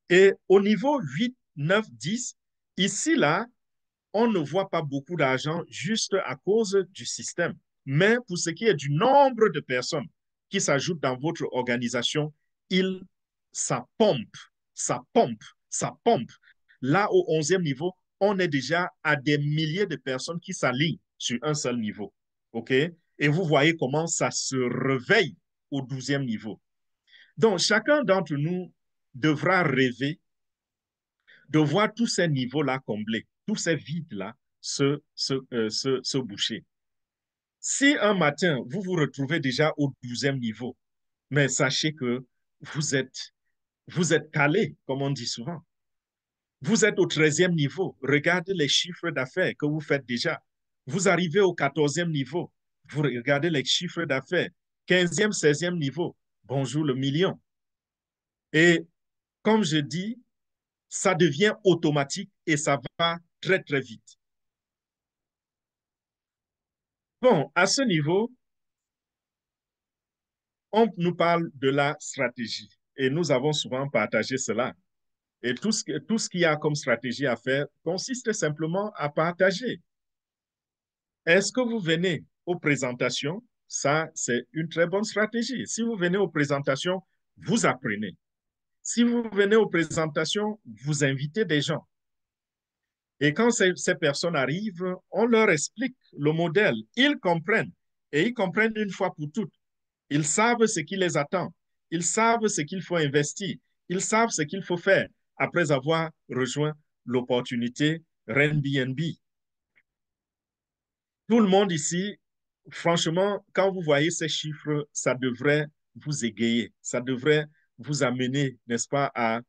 Et au niveau 8, 9, 10, ici, là, on ne voit pas beaucoup d'argent juste à cause du système. Mais pour ce qui est du nombre de personnes qui s'ajoutent dans votre organisation, ça pompe, ça pompe, ça pompe. Là, au 11e niveau, on est déjà à des milliers de personnes qui s'alignent sur un seul niveau. OK? Et vous voyez comment ça se réveille au 12e niveau. Donc, chacun d'entre nous devra rêver de voir tous ces niveaux-là comblés, tous ces vides-là se boucher. Si un matin, vous vous retrouvez déjà au 12e niveau, mais sachez que vous êtes, vous êtes calé, comme on dit souvent. Vous êtes au 13e niveau. Regardez les chiffres d'affaires que vous faites déjà. Vous arrivez au 14e niveau. Vous regardez les chiffres d'affaires. 15e, 16e niveau. Bonjour le million. Et comme je dis, ça devient automatique et ça va très, très vite. Bon, à ce niveau, on nous parle de la stratégie et nous avons souvent partagé cela. Et tout ce qu'il y a comme stratégie à faire consiste simplement à partager. Est-ce que vous venez aux présentations? Ça, c'est une très bonne stratégie. Si vous venez aux présentations, vous apprenez. Si vous venez aux présentations, vous invitez des gens. Et quand ces personnes arrivent, on leur explique le modèle. Ils comprennent. Et ils comprennent une fois pour toutes. Ils savent ce qui les attend. Ils savent ce qu'il faut investir. Ils savent ce qu'il faut faire après avoir rejoint l'opportunité Airbnb. Tout le monde ici, franchement, quand vous voyez ces chiffres, ça devrait vous égayer. Ça devrait vous amener, n'est-ce pas, à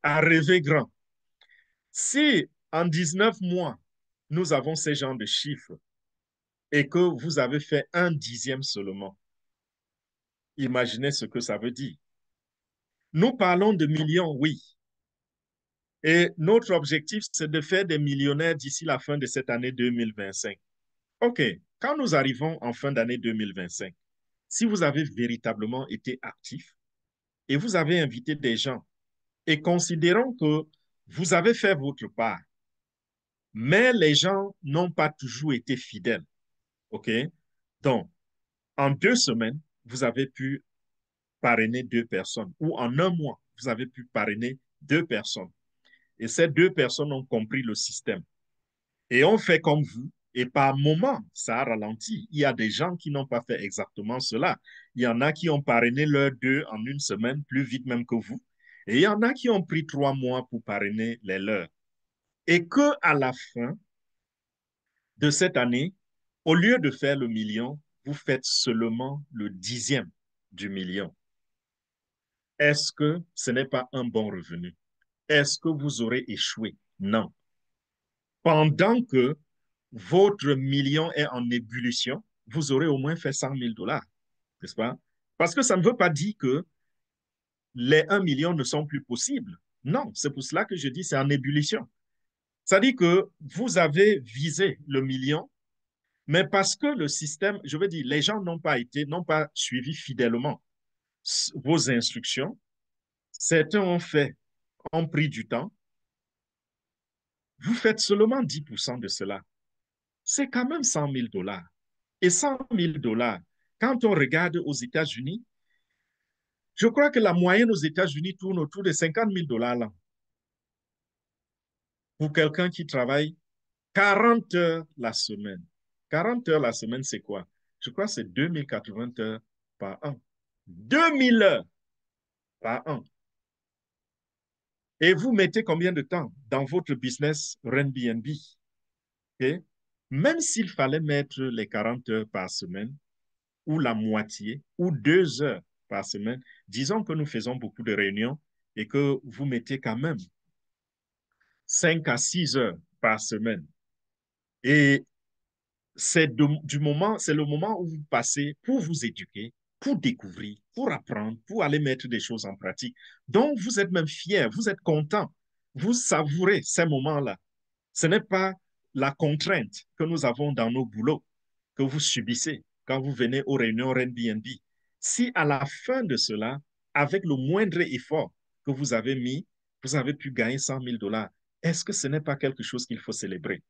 rêver grand. Si en 19 mois, nous avons ces genres de chiffres et que vous avez fait un dixième seulement, imaginez ce que ça veut dire. Nous parlons de millions, oui. Et notre objectif, c'est de faire des millionnaires d'ici la fin de cette année 2025. OK, quand nous arrivons en fin d'année 2025, si vous avez véritablement été actif et vous avez invité des gens et considérons que vous avez fait votre part, mais les gens n'ont pas toujours été fidèles. OK? Donc, en 2 semaines, vous avez pu parrainer 2 personnes ou en un mois, vous avez pu parrainer 2 personnes. Et ces deux personnes ont compris le système. Et on fait comme vous. Et par moment, ça a ralenti. Il y a des gens qui n'ont pas fait exactement cela. Il y en a qui ont parrainé leurs deux en une semaine, plus vite même que vous. Et il y en a qui ont pris 3 mois pour parrainer les leurs. Et que à la fin de cette année, au lieu de faire le million, vous faites seulement le 10e du million. Est-ce que ce n'est pas un bon revenu? Est-ce que vous aurez échoué? Non. Pendant que votre million est en ébullition, vous aurez au moins fait 100 000 $, n'est-ce pas? Parce que ça ne veut pas dire que les 1 million ne sont plus possibles. Non, c'est pour cela que je dis c'est en ébullition. Ça dit que vous avez visé le million, mais parce que le système, je veux dire, les gens n'ont pas suivi fidèlement vos instructions. Certains ont pris du temps. Vous faites seulement 10% de cela. C'est quand même 100 000 $. Et 100 000 $, quand on regarde aux États-Unis, je crois que la moyenne aux États-Unis tourne autour de 50 000 $ là, pour quelqu'un qui travaille 40 heures la semaine. 40 heures la semaine, c'est quoi? Je crois que c'est 2080 heures par an. 2000 heures par an. Et vous mettez combien de temps dans votre business Airbnb? Okay? Même s'il fallait mettre les 40 heures par semaine, ou la moitié, ou 2 heures par semaine, disons que nous faisons beaucoup de réunions et que vous mettez quand même 5 à 6 heures par semaine. Et c'est le moment où vous passez pour vous éduquer, pour découvrir, pour apprendre, pour aller mettre des choses en pratique. Donc, vous êtes même fier, vous êtes content, vous savourez ces moments-là. Ce n'est pas la contrainte que nous avons dans nos boulots que vous subissez quand vous venez aux réunions Airbnb. Si à la fin de cela, avec le moindre effort que vous avez mis, vous avez pu gagner 100 000 $, est-ce que ce n'est pas quelque chose qu'il faut célébrer?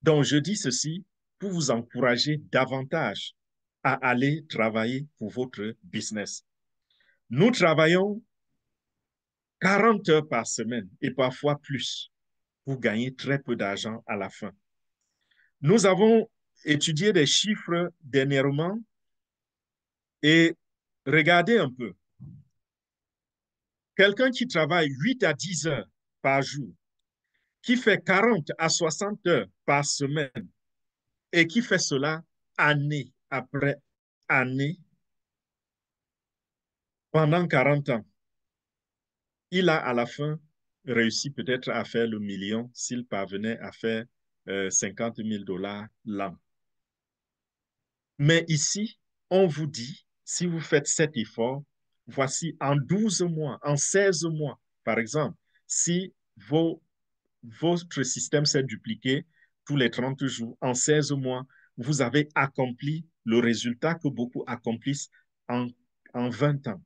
Donc, je dis ceci pour vous encourager davantage à aller travailler pour votre business. Nous travaillons 40 heures par semaine et parfois plus pour gagner très peu d'argent à la fin. Nous avons étudié des chiffres dernièrement et regardez un peu. Quelqu'un qui travaille 8 à 10 heures par jour, qui fait 40 à 60 heures par semaine et qui fait cela année après année pendant 40 ans, il a à la fin réussi peut-être à faire le million s'il parvenait à faire 50 000 $ l'an. Mais ici, on vous dit, si vous faites cet effort, voici en 12 mois, en 16 mois, par exemple, si votre système s'est dupliqué tous les 30 jours, en 16 mois, vous avez accompli le résultat que beaucoup accomplissent en, en 20 ans,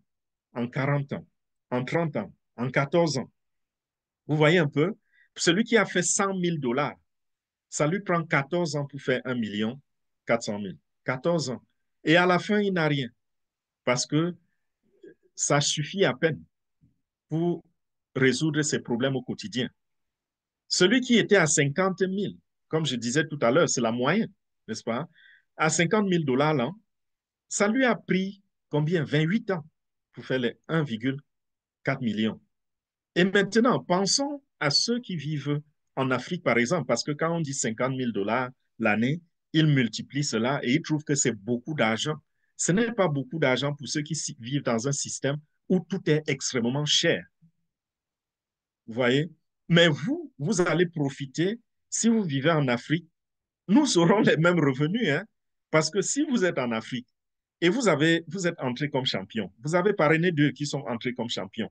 en 40 ans, en 30 ans, en 14 ans. Vous voyez un peu? Celui qui a fait 100 000 $, ça lui prend 14 ans pour faire 1 400 000. 14 ans. Et à la fin, il n'a rien parce que ça suffit à peine pour résoudre ses problèmes au quotidien. Celui qui était à 50 000, comme je disais tout à l'heure, c'est la moyenne, n'est-ce pas? À 50 000 $ là, ça lui a pris combien? 28 ans pour faire les 1,4 million. Et maintenant, pensons à ceux qui vivent en Afrique, par exemple, parce que quand on dit 50 000 $ l'année, ils multiplient cela et ils trouvent que c'est beaucoup d'argent. Ce n'est pas beaucoup d'argent pour ceux qui vivent dans un système où tout est extrêmement cher. Vous voyez? Mais vous allez profiter, si vous vivez en Afrique, nous aurons les mêmes revenus, hein? Parce que si vous êtes en Afrique et vous êtes entré comme champion, vous avez parrainé d'eux qui sont entrés comme champions,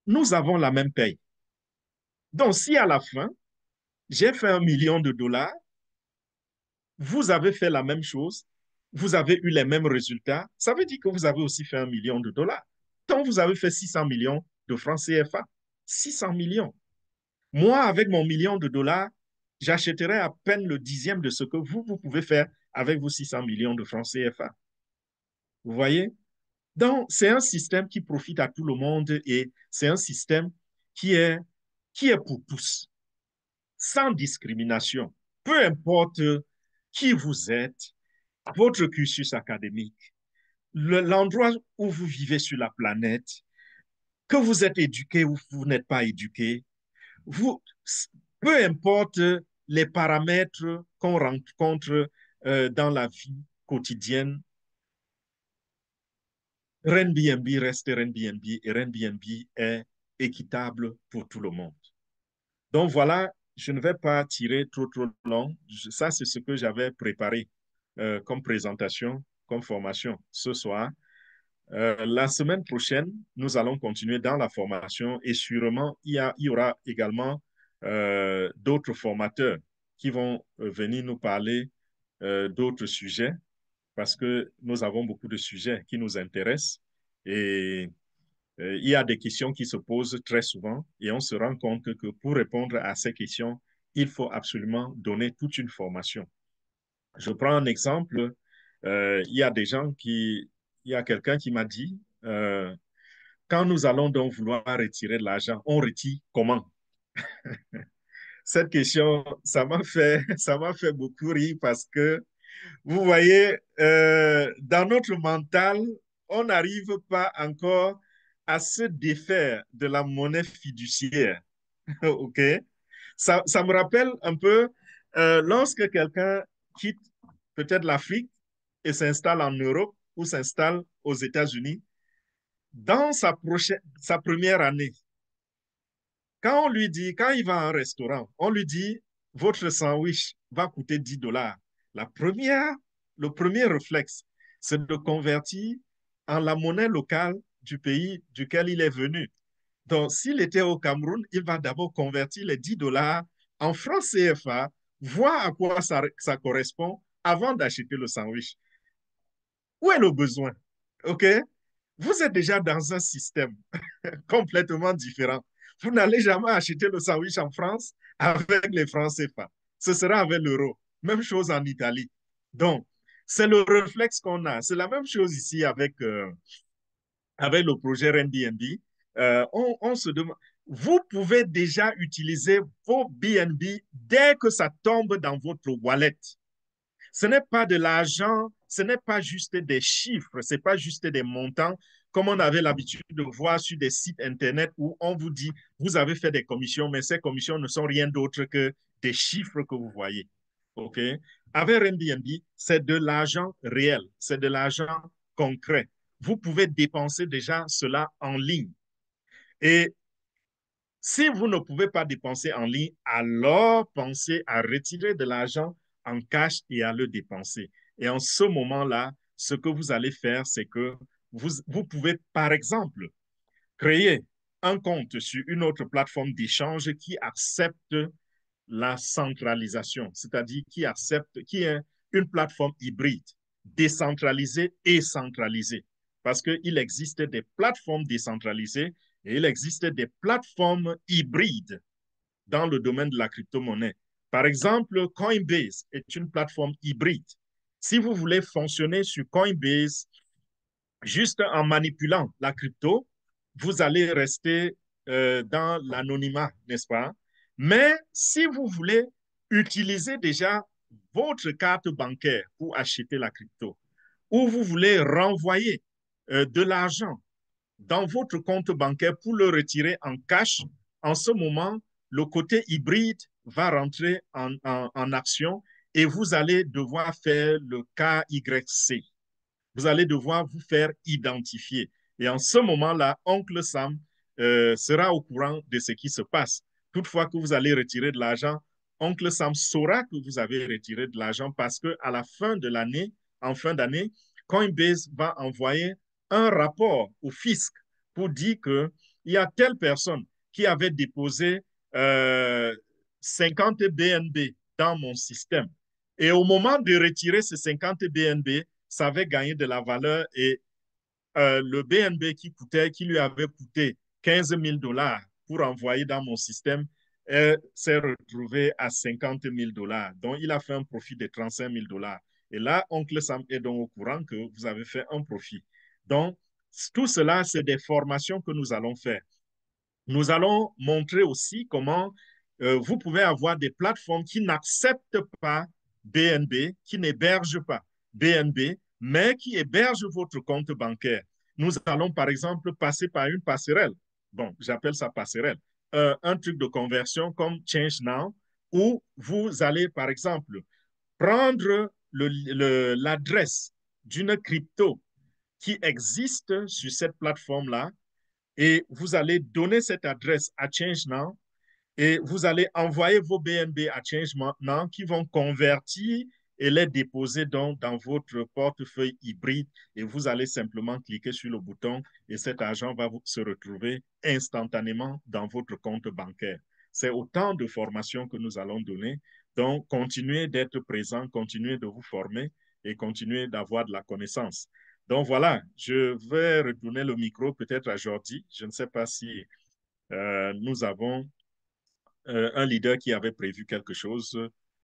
nous avons la même paye. Donc, si à la fin, j'ai fait 1 million de $, vous avez fait la même chose, vous avez eu les mêmes résultats, ça veut dire que vous avez aussi fait 1 million de $. Donc, vous avez fait 600 millions de francs CFA. 600 millions. Moi, avec mon $1 million, j'achèterais à peine le 10e de ce que vous pouvez faire avec vos 600 millions de francs CFA. Vous voyez? Donc, c'est un système qui profite à tout le monde et c'est un système qui est qui est pour tous, sans discrimination, peu importe qui vous êtes, votre cursus académique, l'endroit où vous vivez sur la planète, que vous êtes éduqué ou vous n'êtes pas éduqué, vous, peu importe les paramètres qu'on rencontre dans la vie quotidienne, Airbnb reste Airbnb et Airbnb est équitable pour tout le monde. Donc voilà, je ne vais pas tirer trop long. Ça, c'est ce que j'avais préparé comme présentation, comme formation ce soir. La semaine prochaine, nous allons continuer dans la formation et sûrement, il y aura également d'autres formateurs qui vont venir nous parler d'autres sujets parce que nous avons beaucoup de sujets qui nous intéressent et il y a des questions qui se posent très souvent et on se rend compte que pour répondre à ces questions, il faut absolument donner toute une formation. Je prends un exemple. Il y a des gens qui, il y a quelqu'un qui m'a dit, quand nous allons donc vouloir retirer de l'argent, on retire comment? Cette question, ça m'a fait beaucoup rire parce que, vous voyez, dans notre mental, on n'arrive pas encore à se défaire de la monnaie fiduciaire. OK? Ça me rappelle un peu lorsque quelqu'un quitte peut-être l'Afrique et s'installe en Europe ou s'installe aux États-Unis, dans sa première année, quand on lui dit, quand il va à un restaurant, on lui dit, votre sandwich va coûter 10 dollars. Le premier réflexe, c'est de convertir en la monnaie locale du pays duquel il est venu. Donc, s'il était au Cameroun, il va d'abord convertir les 10 dollars en francs CFA, voir à quoi ça correspond avant d'acheter le sandwich. Où est le besoin? OK? Vous êtes déjà dans un système complètement différent. Vous n'allez jamais acheter le sandwich en France avec les francs CFA. Ce sera avec l'euro. Même chose en Italie. Donc, c'est le réflexe qu'on a. C'est la même chose ici avec le projet Airbnb. On se demande, vous pouvez déjà utiliser vos BNB dès que ça tombe dans votre wallet. Ce n'est pas de l'argent, ce n'est pas juste des chiffres, ce n'est pas juste des montants, comme on avait l'habitude de voir sur des sites Internet où on vous dit, vous avez fait des commissions, mais ces commissions ne sont rien d'autre que des chiffres que vous voyez. OK? Avec Airbnb, c'est de l'argent réel, c'est de l'argent concret. Vous pouvez dépenser déjà cela en ligne. Et si vous ne pouvez pas dépenser en ligne, alors pensez à retirer de l'argent en cash et à le dépenser. Et en ce moment-là, ce que vous allez faire, c'est que vous pouvez, par exemple, créer un compte sur une autre plateforme d'échange qui accepte la centralisation, c'est-à-dire qui est une plateforme hybride, décentralisée et centralisée. Parce qu'il existe des plateformes décentralisées et il existe des plateformes hybrides dans le domaine de la crypto-monnaie. Par exemple, Coinbase est une plateforme hybride. Si vous voulez fonctionner sur Coinbase juste en manipulant la crypto, vous allez rester dans l'anonymat, n'est-ce pas? Mais si vous voulez utiliser déjà votre carte bancaire pour acheter la crypto, ou vous voulez renvoyer de l'argent dans votre compte bancaire pour le retirer en cash, en ce moment, le côté hybride va rentrer en action et vous allez devoir faire le KYC. Vous allez devoir vous faire identifier. Et en ce moment-là, Oncle Sam sera au courant de ce qui se passe. Toutefois que vous allez retirer de l'argent, Oncle Sam saura que vous avez retiré de l'argent parce qu'à la fin de l'année, en fin d'année, Coinbase va envoyer un rapport au fisc pour dire qu'il y a telle personne qui avait déposé 50 BNB dans mon système. Et au moment de retirer ces 50 BNB, ça avait gagné de la valeur et le BNB qui lui avait coûté 15 000 dollars pour envoyer dans mon système s'est retrouvé à 50 000 dollars. Donc, il a fait un profit de 35 000 dollars. Et là, Oncle Sam est donc au courant que vous avez fait un profit. Donc, tout cela, c'est des formations que nous allons faire. Nous allons montrer aussi comment vous pouvez avoir des plateformes qui n'acceptent pas BNB, qui n'hébergent pas BNB, mais qui hébergent votre compte bancaire. Nous allons, par exemple, passer par une passerelle. Bon, j'appelle ça passerelle. Un truc de conversion comme ChangeNow, où vous allez, par exemple, prendre l'adresse d'une crypto qui existe sur cette plateforme-là et vous allez donner cette adresse à ChangeNow et vous allez envoyer vos BNB à ChangeNow qui vont convertir et les déposer dans votre portefeuille hybride et vous allez simplement cliquer sur le bouton et cet argent va se retrouver instantanément dans votre compte bancaire. C'est autant de formations que nous allons donner. Donc, continuez d'être présent, continuez de vous former et continuez d'avoir de la connaissance. Donc voilà, je vais retourner le micro peut-être à Jordi. Je ne sais pas si nous avons un leader qui avait prévu quelque chose